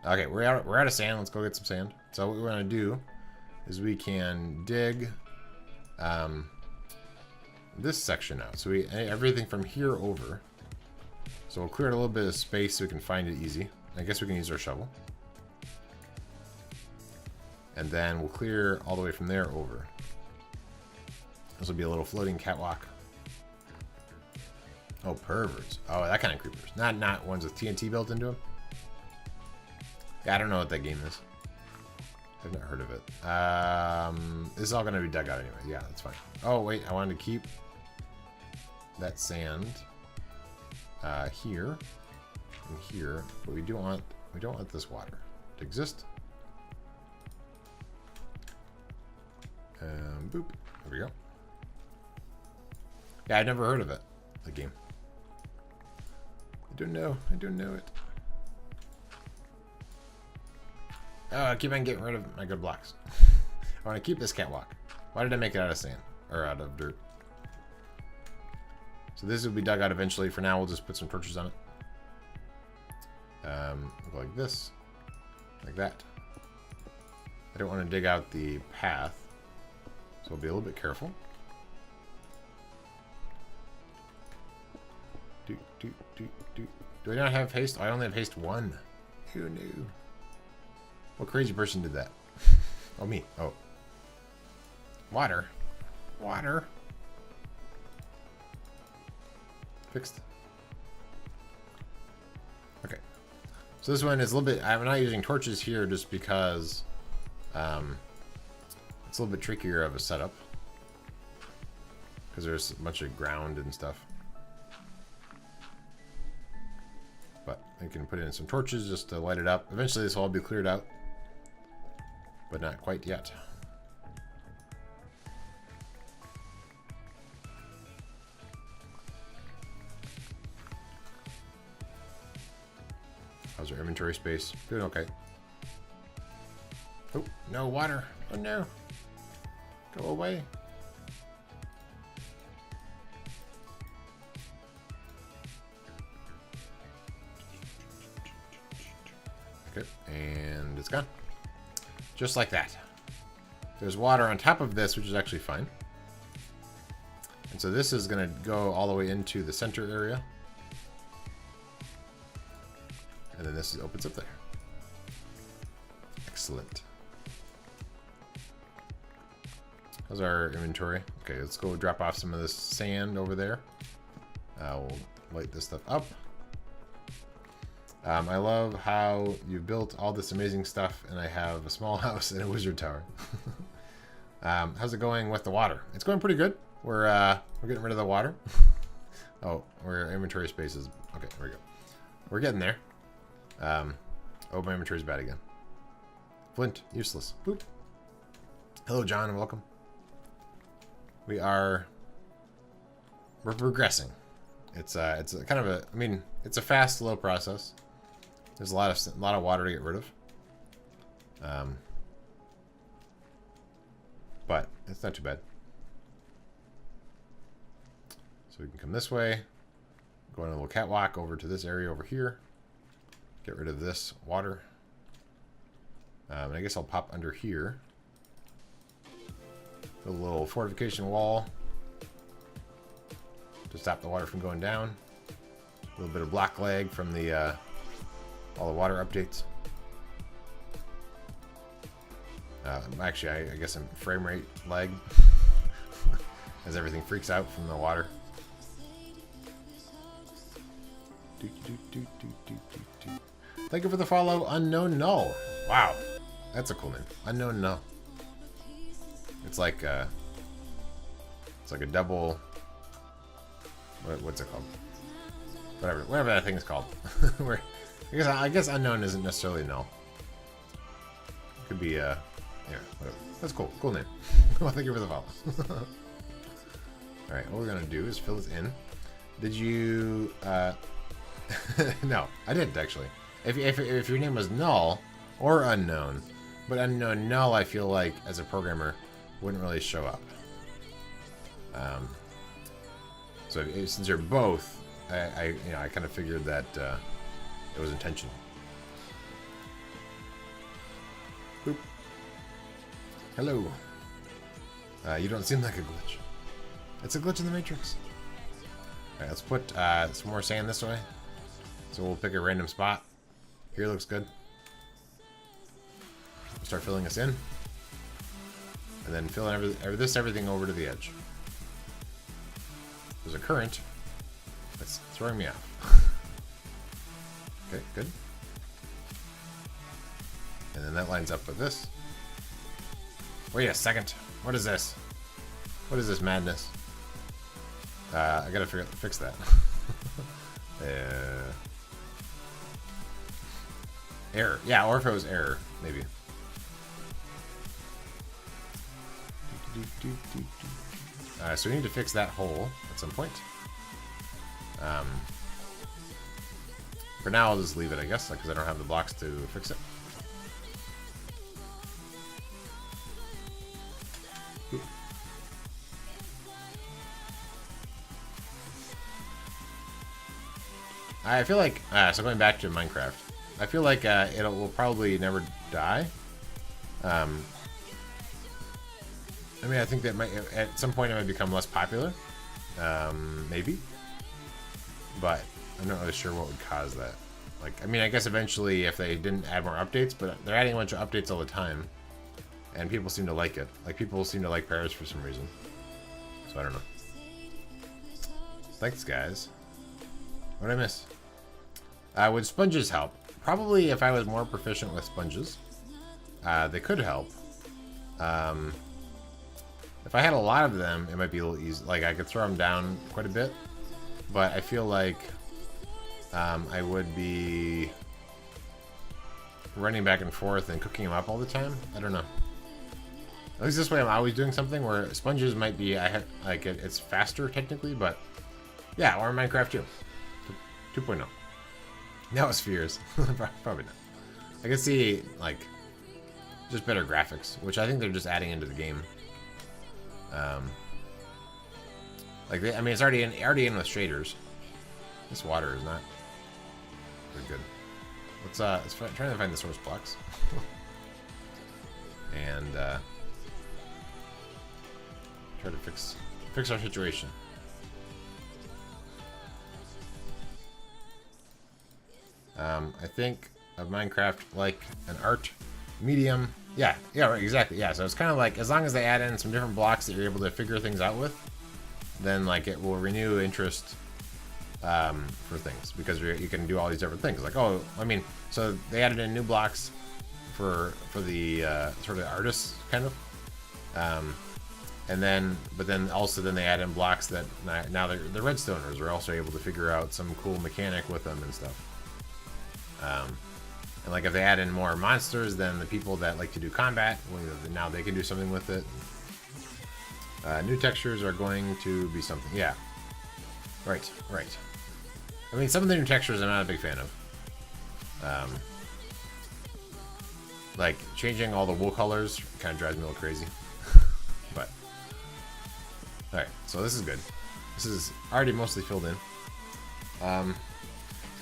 S1: Okay, we're out of sand. Let's go get some sand. So what we want to do is we can dig this section out. So everything from here over. So we'll clear a little bit of space so we can find it easy. I guess we can use our shovel. And then we'll clear all the way from there over. This will be a little floating catwalk. Oh, perverts. Oh, that kind of creepers. Not ones with TNT built into them. Yeah, I don't know what that game is. I've not heard of it. This is all going to be dug out anyway. Yeah, that's fine. Oh, wait. I wanted to keep that sand here and here. But we don't want this water to exist. Boop. There we go. Yeah, I've never heard of it. The game. I don't know it. Oh, I keep on getting rid of my good blocks. I want to keep this catwalk. Why did I make it out of sand? Or out of dirt? So this will be dug out eventually. For now, we'll just put some torches on it. Go like this. Like that. I don't want to dig out the path. So we'll be a little bit careful. Do I not have haste? Oh, I only have haste 1. Who knew? What crazy person did that? Oh, me. Oh. Water. Water. Fixed. Okay. So this one is a little bit... I'm not using torches here just because it's a little bit trickier of a setup. Because there's a bunch of ground and stuff. But I can put in some torches just to light it up. Eventually this will all be cleared out. But not quite yet. How's our inventory space? Doing okay. Oh, no water. Oh no. Go away. Okay, and it's gone. Just like that. There's water on top of this, which is actually fine. And so this is going to go all the way into the center area. And then this opens up there. Excellent. How's our inventory? Okay, let's go drop off some of this sand over there. We'll light this stuff up. I love how you built all this amazing stuff, and I have a small house and a wizard tower. How's it going with the water? It's going pretty good. We're getting rid of the water. Oh, our inventory space is okay. There we go. We're getting there. Oh, my inventory's bad again. Flint, useless. Boop. Hello, John, and welcome. We're progressing. It's kind of a, I mean, it's a fast, slow process. There's a lot of water to get rid of. But it's not too bad. So we can come this way, go on a little catwalk over to this area over here. Get rid of this water. And I guess I'll pop under here. A little fortification wall to stop the water from going down. A little bit of black lag from the all the water updates. Actually, I guess I'm frame rate lag as everything freaks out from the water. Thank you for the follow, Unknown Null. Wow, that's a cool name, Unknown Null. It's like a double. What's it called? Whatever that thing is called. Where I guess unknown isn't necessarily null. It could be yeah, whatever. That's cool. Cool name. Well, thank you for the follow. All right, what we're gonna do is fill this in. Did you? No, I didn't actually. If your name was null or unknown, but unknown null, I feel like as a programmer, wouldn't really show up. So since you're both, I kind of figured that it was intentional. Boop. Hello. You don't seem like a glitch. It's a glitch in the Matrix. Alright, let's put some more sand this way. So we'll pick a random spot. Here looks good. Start filling this in. And then filling everything over to the edge. There's a current that's throwing me off. Okay, good. And then that lines up with this. Wait a second. What is this? What is this madness? I gotta fix that. Error. Yeah, or if it was error, maybe. So we need to fix that hole at some point. For now, I'll just leave it, I guess, because I don't have the blocks to fix it. Oop. I feel like, so going back to Minecraft, I feel like it will probably never die. I mean, I think that might, at some point it might become less popular. Maybe. But I'm not really sure what would cause that. Like, I mean, I guess eventually if they didn't add more updates, but they're adding a bunch of updates all the time. And people seem to like it. Like, people seem to like Paris for some reason. So I don't know. Thanks, guys. What did I miss? Would sponges help? Probably if I was more proficient with sponges. They could help. If I had a lot of them, it might be a little easy. Like, I could throw them down quite a bit. But I feel like I would be running back and forth and cooking them up all the time. I don't know. At least this way I'm always doing something where sponges might be, it's faster technically, but yeah, or Minecraft 2.0. Now it's spheres. Probably not. I can see, like, just better graphics, which I think they're just adding into the game. Like, I mean, it's already in with shaders. This water is not very good. Let's try to find the source blocks. And try to fix our situation. I think of Minecraft like an art medium. Yeah, right, exactly. Yeah, so it's kind of like, as long as they add in some different blocks that you're able to figure things out with, then like it will renew interest for things, because you can do all these different things. Like, oh, I mean, so they added in new blocks for the sort of artists kind of, and then also they add in blocks that now the redstoners are also able to figure out some cool mechanic with them and stuff. And like if they add in more monsters, then the people that like to do combat, well, now they can do something with it. New textures are going to be something. Yeah. Right. I mean, some of the new textures I'm not a big fan of. Like changing all the wool colors kind of drives me a little crazy. But all right, so this is good. This is already mostly filled in.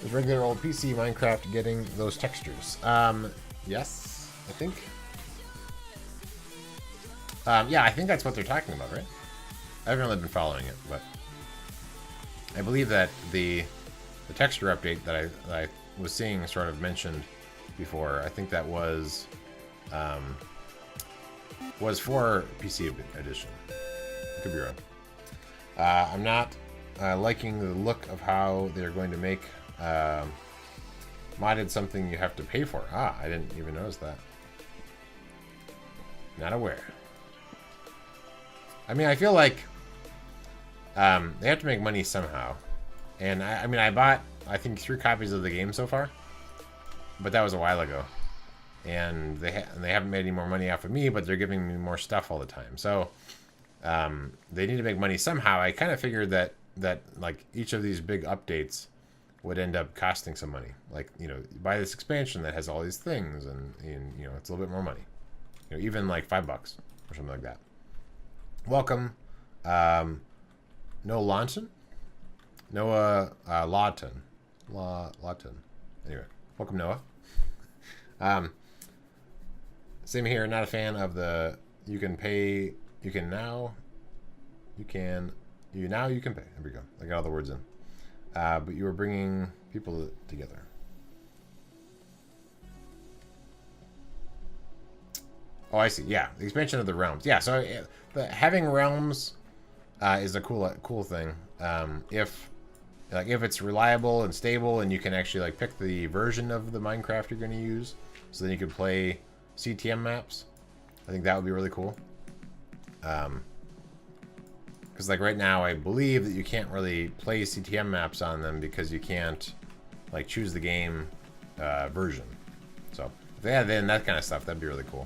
S1: Is regular old PC Minecraft getting those textures? Yes, I think. Yeah, I think that's what they're talking about, right? I haven't really been following it, but I believe that the texture update that I was seeing sort of mentioned before, I think that was for PC edition. I could be wrong. I'm not liking the look of how they're going to make modded something you have to pay for. I didn't even notice that. Not aware. I mean, I feel like they have to make money somehow. And I mean, I bought, I think, 3 copies of the game so far. But that was a while ago. And they haven't made any more money off of me, but they're giving me more stuff all the time. So they need to make money somehow. I kind of figured that like each of these big updates would end up costing some money. Like, you know, buy this expansion that has all these things, and you know, it's a little bit more money. You know, even like $5 or something like that. welcome, Noah Lawton. Noah Lawton. Lawton. Anyway, welcome, Noah. Same here. Not a fan of the you can pay. You can now. You can. You now you can pay. There we go. I got all the words in. But you are bringing people together. Oh, I see. Yeah, the expansion of the realms. Yeah, so having realms is a cool thing. If it's reliable and stable, and you can actually like pick the version of the Minecraft you're going to use, so then you can play CTM maps. I think that would be really cool. Because like right now, I believe that you can't really play CTM maps on them because you can't like choose the game version. So if they had then that kind of stuff, that'd be really cool.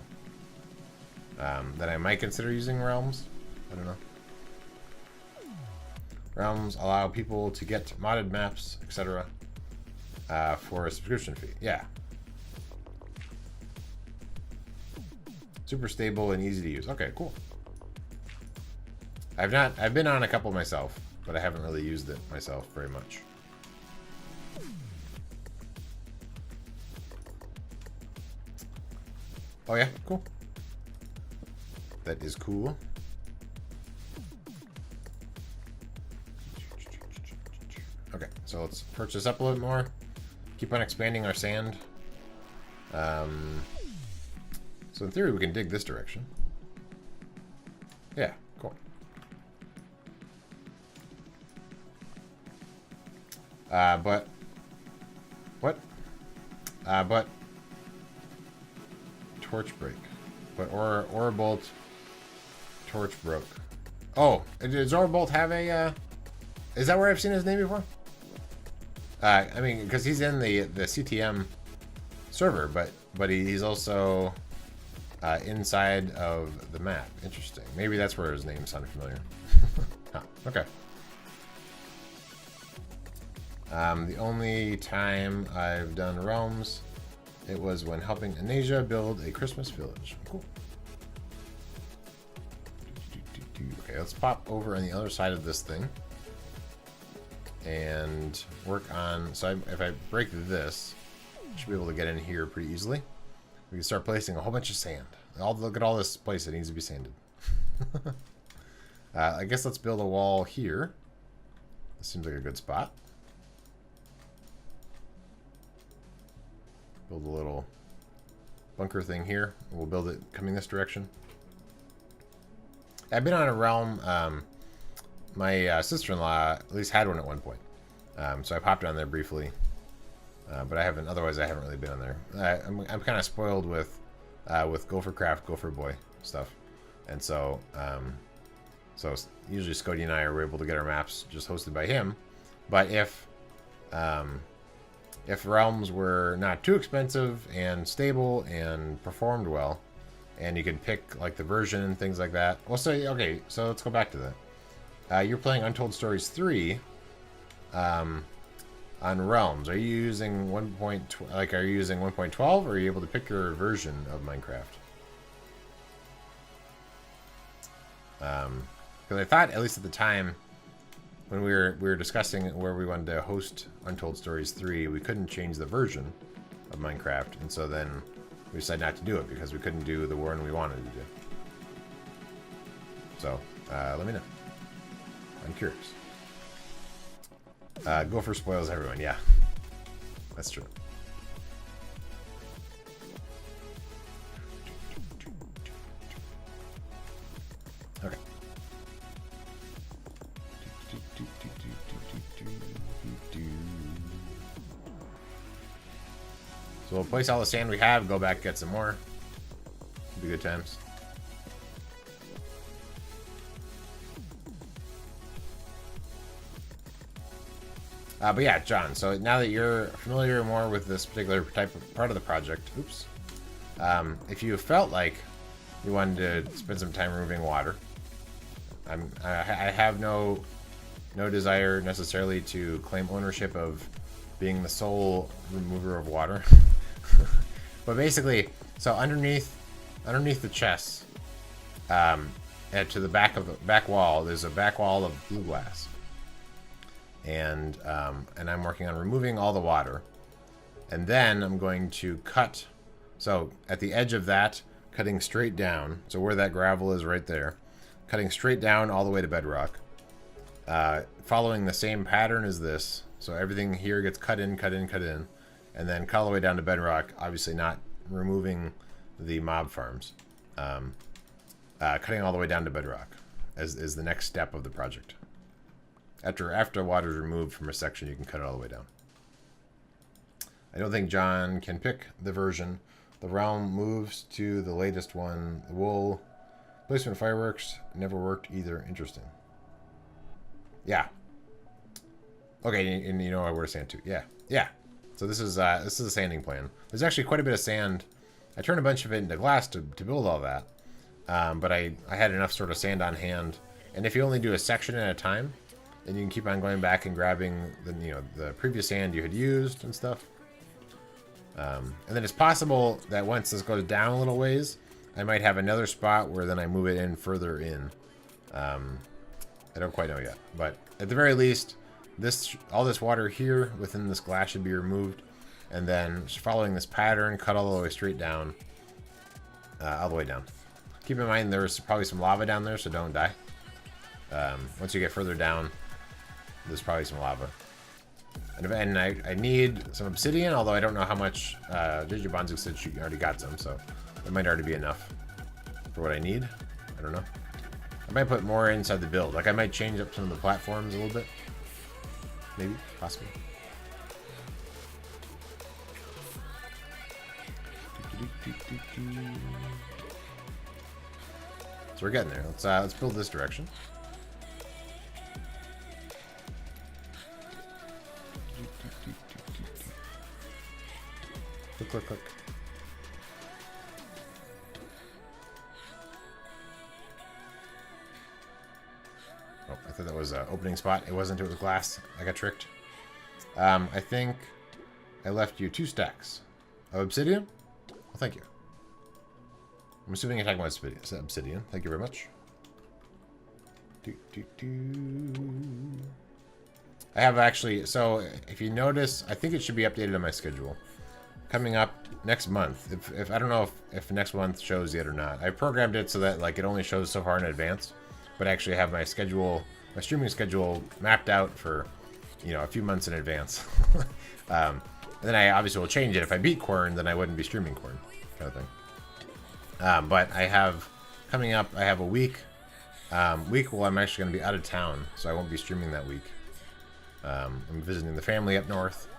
S1: Then I might consider using realms. I don't know. Realms allow people to get modded maps, etc. For a subscription fee. Yeah. Super stable and easy to use. Okay, cool. I've been on a couple myself, but I haven't really used it myself very much. Oh yeah, cool. That is cool. Okay, so let's perch this up a little bit more. Keep on expanding our sand. So in theory, we can dig this direction. Yeah, cool. But torch break. But ore bolt torch broke. Oh, does ore bolt have a? Is that where I've seen his name before? I mean, because he's in the CTM server, but he's also inside of the map. Interesting. Maybe that's where his name sounded familiar. Huh, okay. The only time I've done realms, it was when helping Anasia build a Christmas village. Cool. Okay, let's pop over on the other side of this thing and work on. So if I break this, I should be able to get in here pretty easily. We can start placing a whole bunch of sand. Look at all this place that needs to be sanded. I guess let's build a wall here. This seems like a good spot. Build a little bunker thing here. We'll build it coming this direction. I've been on a realm. My sister-in-law at least had one at one point. So I popped on there briefly. But I haven't. Otherwise, I haven't really been on there. I'm kind of spoiled with Gophercraft, Gopher Boy stuff, and so usually Scody and I are able to get our maps just hosted by him. But if realms were not too expensive and stable and performed well, and you could pick like the version and things like that. Well, so okay, so let's go back to that. You're playing Untold Stories 3. On realms, are you using 1.12? Like, are you using 1.12, or are you able to pick your version of Minecraft? Because I thought, at least at the time, when we were discussing where we wanted to host Untold Stories 3, we couldn't change the version of Minecraft, and so then we decided not to do it because we couldn't do the one we wanted to do. So, let me know. I'm curious. Gopher spoils everyone, yeah. That's true. Okay. So we'll place all the sand we have, go back, get some more. It'll be good times. But yeah, John, so now that you're familiar more with this particular part of the project, oops. If you felt like you wanted to spend some time removing water, I have no desire necessarily to claim ownership of being the sole remover of water. But basically, so underneath the chests, to the back of the back wall, there's a back wall of blue glass, and I'm working on removing all the water, and then I'm going to cut. So at the edge of that, cutting straight down. So where that gravel is, right there, cutting straight down all the way to bedrock. Following the same pattern as this. So everything here gets cut in, cut in, cut in, and then cut all the way down to bedrock. Obviously not removing the mob farms. Cutting all the way down to bedrock is the next step of the project. After water is removed from a section, you can cut it all the way down. I don't think John can pick the version. The realm moves to the latest one. The wool placement fireworks never worked either. Interesting. Yeah. Okay, and you know where to sand too. Yeah, yeah. So this is a sanding plan. There's actually quite a bit of sand. I turned a bunch of it into glass to build all that, but I had enough sort of sand on hand. And if you only do a section at a time, then you can keep on going back and grabbing the previous sand you had used and stuff. And then it's possible that once this goes down a little ways, I might have another spot where then I move it in further in. I don't quite know yet, but at the very least, all this water here within this glass should be removed, and then just following this pattern, cut all the way straight down, all the way down. Keep in mind there's probably some lava down there, so don't die. Once you get further down, there's probably some lava. And I need some obsidian, although I don't know how much. JJ Bonzik said she already got some, so it might already be enough for what I need. I don't know. I might put more inside the build. Like I might change up some of the platforms a little bit. Maybe, possibly. So we're getting there. Let's build this direction. Click, click, click. Oh, I thought that was an opening spot. It wasn't. It was glass. I got tricked. I think I left you 2 stacks of obsidian. Well, thank you. I'm assuming you're talking about obsidian. Thank you very much. I have actually, so if you notice, I think it should be updated on my schedule. Coming up next month. If I don't know if next month shows yet or not. I programmed it so that like it only shows so far in advance, but I actually have my schedule, my streaming schedule mapped out for, a few months in advance. And then I obviously will change it. If I beat Quern, then I wouldn't be streaming Quern, kind of thing. But I have coming up. I have a week where I'm actually going to be out of town, so I won't be streaming that week. I'm visiting the family up north.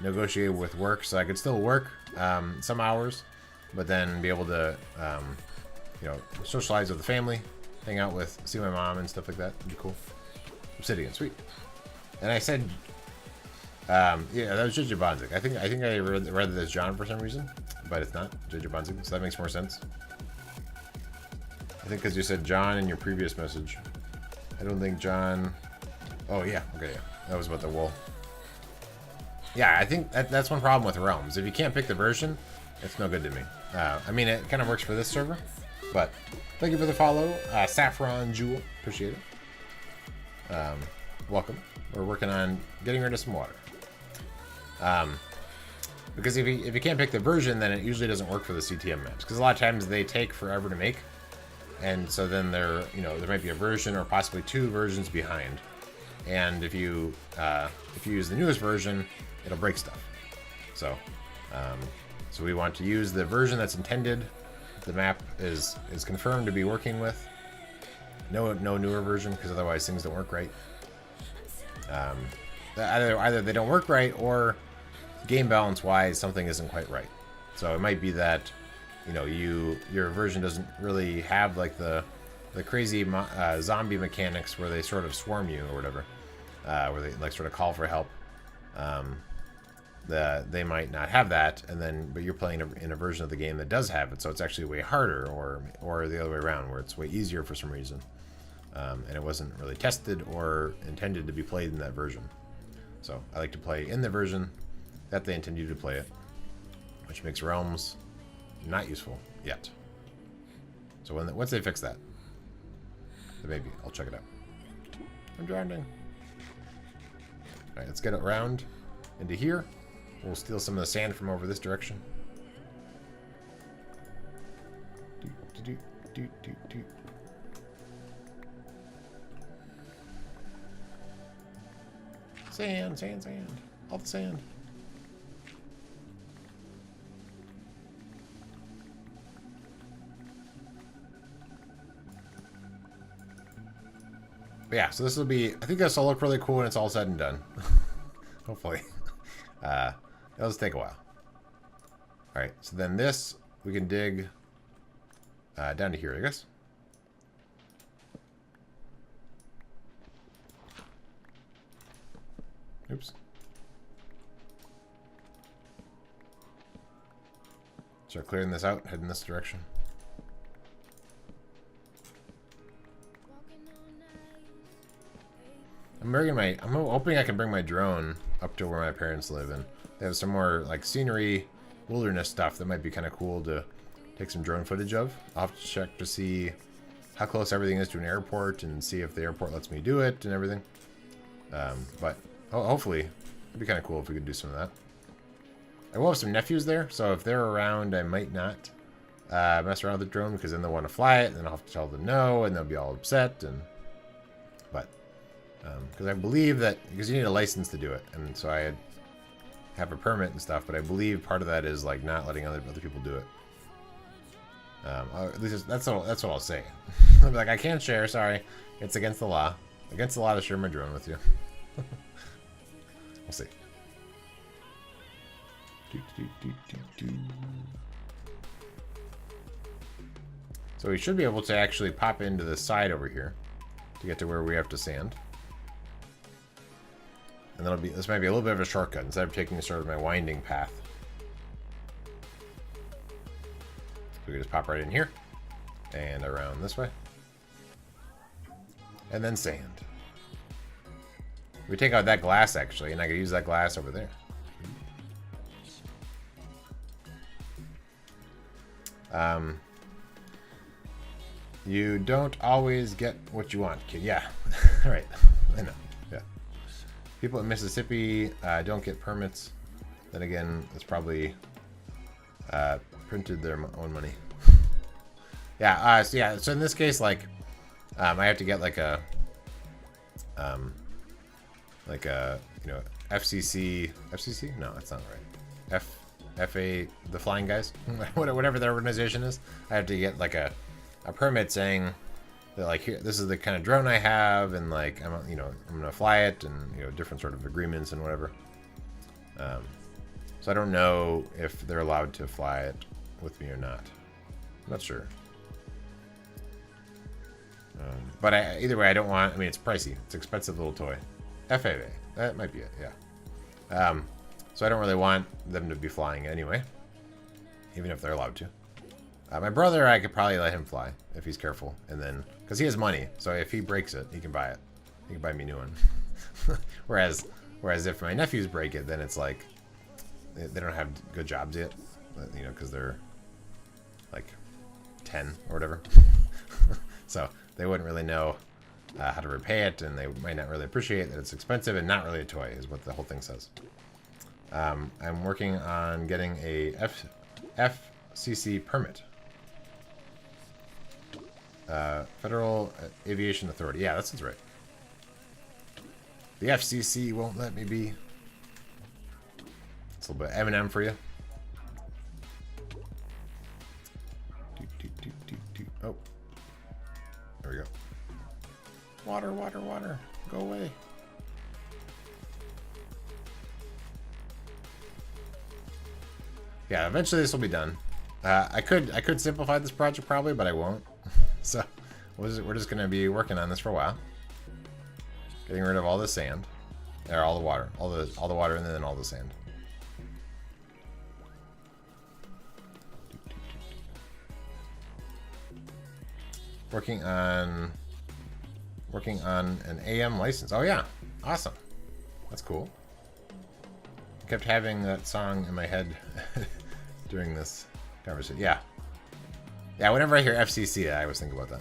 S1: Negotiate with work, so I could still work some hours, but then be able to, socialize with the family, hang out see my mom and stuff like that. Would be cool. Obsidian, sweet. And I said, yeah, that was JJ Bonzik. I think I read it as John for some reason, but it's not JJ Bonzik, so that makes more sense. I think because you said John in your previous message. I don't think John. Oh yeah, okay, yeah, that was about the wool. Yeah, I think that's one problem with realms. If you can't pick the version, it's no good to me. I mean, it kind of works for this server, but thank you for the follow, Saffron Jewel. Appreciate it. Welcome. We're working on getting rid of some water. Because if you can't pick the version, then it usually doesn't work for the CTM maps. Because a lot of times they take forever to make, and so then there might be a version or possibly 2 versions behind. And if you use the newest version, it'll break stuff. So, so we want to use the version that's intended. The map is confirmed to be working with. No newer version, because otherwise things don't work right. Either they don't work right, or game balance wise something isn't quite right. So it might be that your version doesn't really have like the crazy zombie mechanics where they sort of swarm you or whatever, where they like sort of call for help. They might not have that, but you're playing in a version of the game that does have it, so it's actually way harder, or the other way around, where it's way easier for some reason, and it wasn't really tested or intended to be played in that version. So I like to play in the version that they intend you to play it, which makes realms not useful yet. So once they fix that, Maybe. I'll check it out. I'm drowning. Alright, let's get it around into here. We'll steal some of the sand from over this direction. Sand, sand, sand. All the sand. But yeah, so this will be, I think this will look really cool when it's all said and done. Hopefully. It'll just take a while. Alright, so then this, we can dig down to here, I guess. Oops. Start clearing this out, head in this direction. I'm hoping I can bring my drone up to where my parents live, and they have some more like scenery, wilderness stuff that might be kind of cool to take some drone footage of. I'll have to check to see how close everything is to an airport and see if the airport lets me do it and everything. But hopefully it'd be kind of cool if we could do some of that. I will have some nephews there, so if they're around, I might not mess around with the drone, because then they'll want to fly it, and then I'll have to tell them no, and they'll be all upset. But because I believe that, because you need a license to do it, and so I have a permit and stuff, but I believe part of that is like not letting other people do it. At least that's what I'll say. I'll be like, I can't share, sorry, it's against the law. Against the law to share my drone with you. We'll see. So we should be able to actually pop into the side over here to get to where we have to sand. And that'll be, this might be a little bit of a shortcut instead of taking sort of my winding path. So we can just pop right in here and around this way. And then sand. We take out that glass actually, and I could use that glass over there. You don't always get what you want, kid. Yeah, right. I know. Yeah. People in Mississippi don't get permits. Then again, it's probably printed their own money. Yeah. So in this case, like, I have to get like a FCC. No, that's not right. FA, the flying guys, whatever their organization is. I have to get like a permit saying that, like, here, this is the kind of drone I have, and like I'm gonna fly it, and different sort of agreements and whatever. So I don't know if they're allowed to fly it with me or not. I'm not sure. But either way, I don't want. I mean, it's pricey. It's an expensive little toy. FAA. That might be it. Yeah. So I don't really want them to be flying anyway, even if they're allowed to. My brother, I could probably let him fly if he's careful, and then because he has money, so if he breaks it, he can buy it. He can buy me a new one. whereas if my nephews break it, then it's like they don't have good jobs yet, because they're like 10 or whatever. So they wouldn't really know how to repay it, and they might not really appreciate that it's expensive and not really a toy, is what the whole thing says. I'm working on getting a FCC permit. Federal Aviation Authority. Yeah, that sounds right. The FCC won't let me be. It's a little bit Eminem for you. Oh. There we go. Water, water, water. Go away. Yeah, eventually this will be done. I could simplify this project probably, but I won't. So we're just gonna be working on this for a while. Getting rid of all the sand, or all the water, all the water, and then all the sand. Working on an AM license. Oh yeah, awesome. That's cool. I kept having that song in my head during this conversation. Yeah. Yeah, whenever I hear FCC, I always think about that.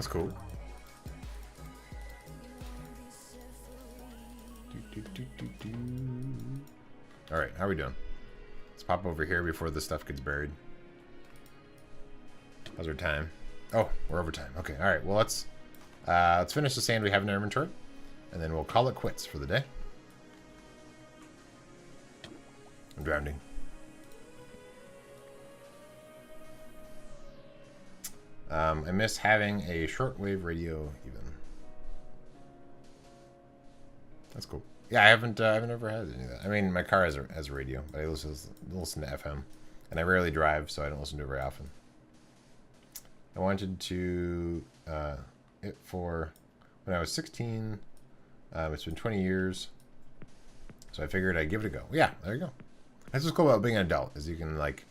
S1: That's cool. Alright, how are we doing? Let's pop over here before the stuff gets buried. How's our time? Oh, we're over time. Okay, alright, well let's finish the sand we have in our inventory, and then we'll call it quits for the day. I'm drowning. I miss having a shortwave radio even. That's cool. Yeah, I haven't ever had any of that. I mean, my car has a radio, but I listen to FM, and I rarely drive, so I don't listen to it very often. I wanted to it for when I was 16. It's been 20 years, so I figured I'd give it a go. Yeah, there you go. That's what's cool about being an adult, is you can, like,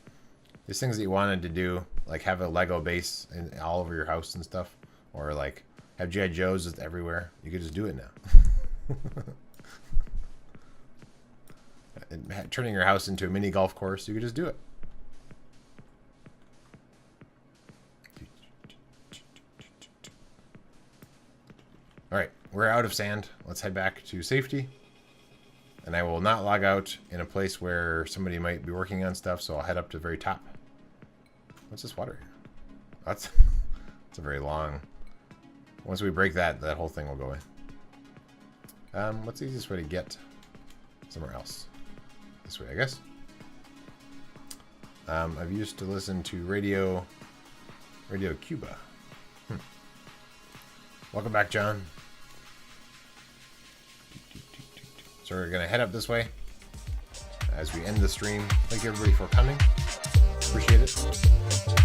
S1: these things that you wanted to do, like have a Lego base all over your house and stuff, or like have G.I. Joes just everywhere. You could just do it now. And turning your house into a mini golf course, you could just do it. All right, we're out of sand. Let's head back to safety. And I will not log out in a place where somebody might be working on stuff, so I'll head up to the very top. What's this water here? That's a very long... Once we break that whole thing will go away. What's the easiest way to get somewhere else? This way, I guess. I've used to listen to Radio Cuba. Welcome back, John. So we're going to head up this way as we end the stream. Thank you, everybody, for coming. Appreciate it.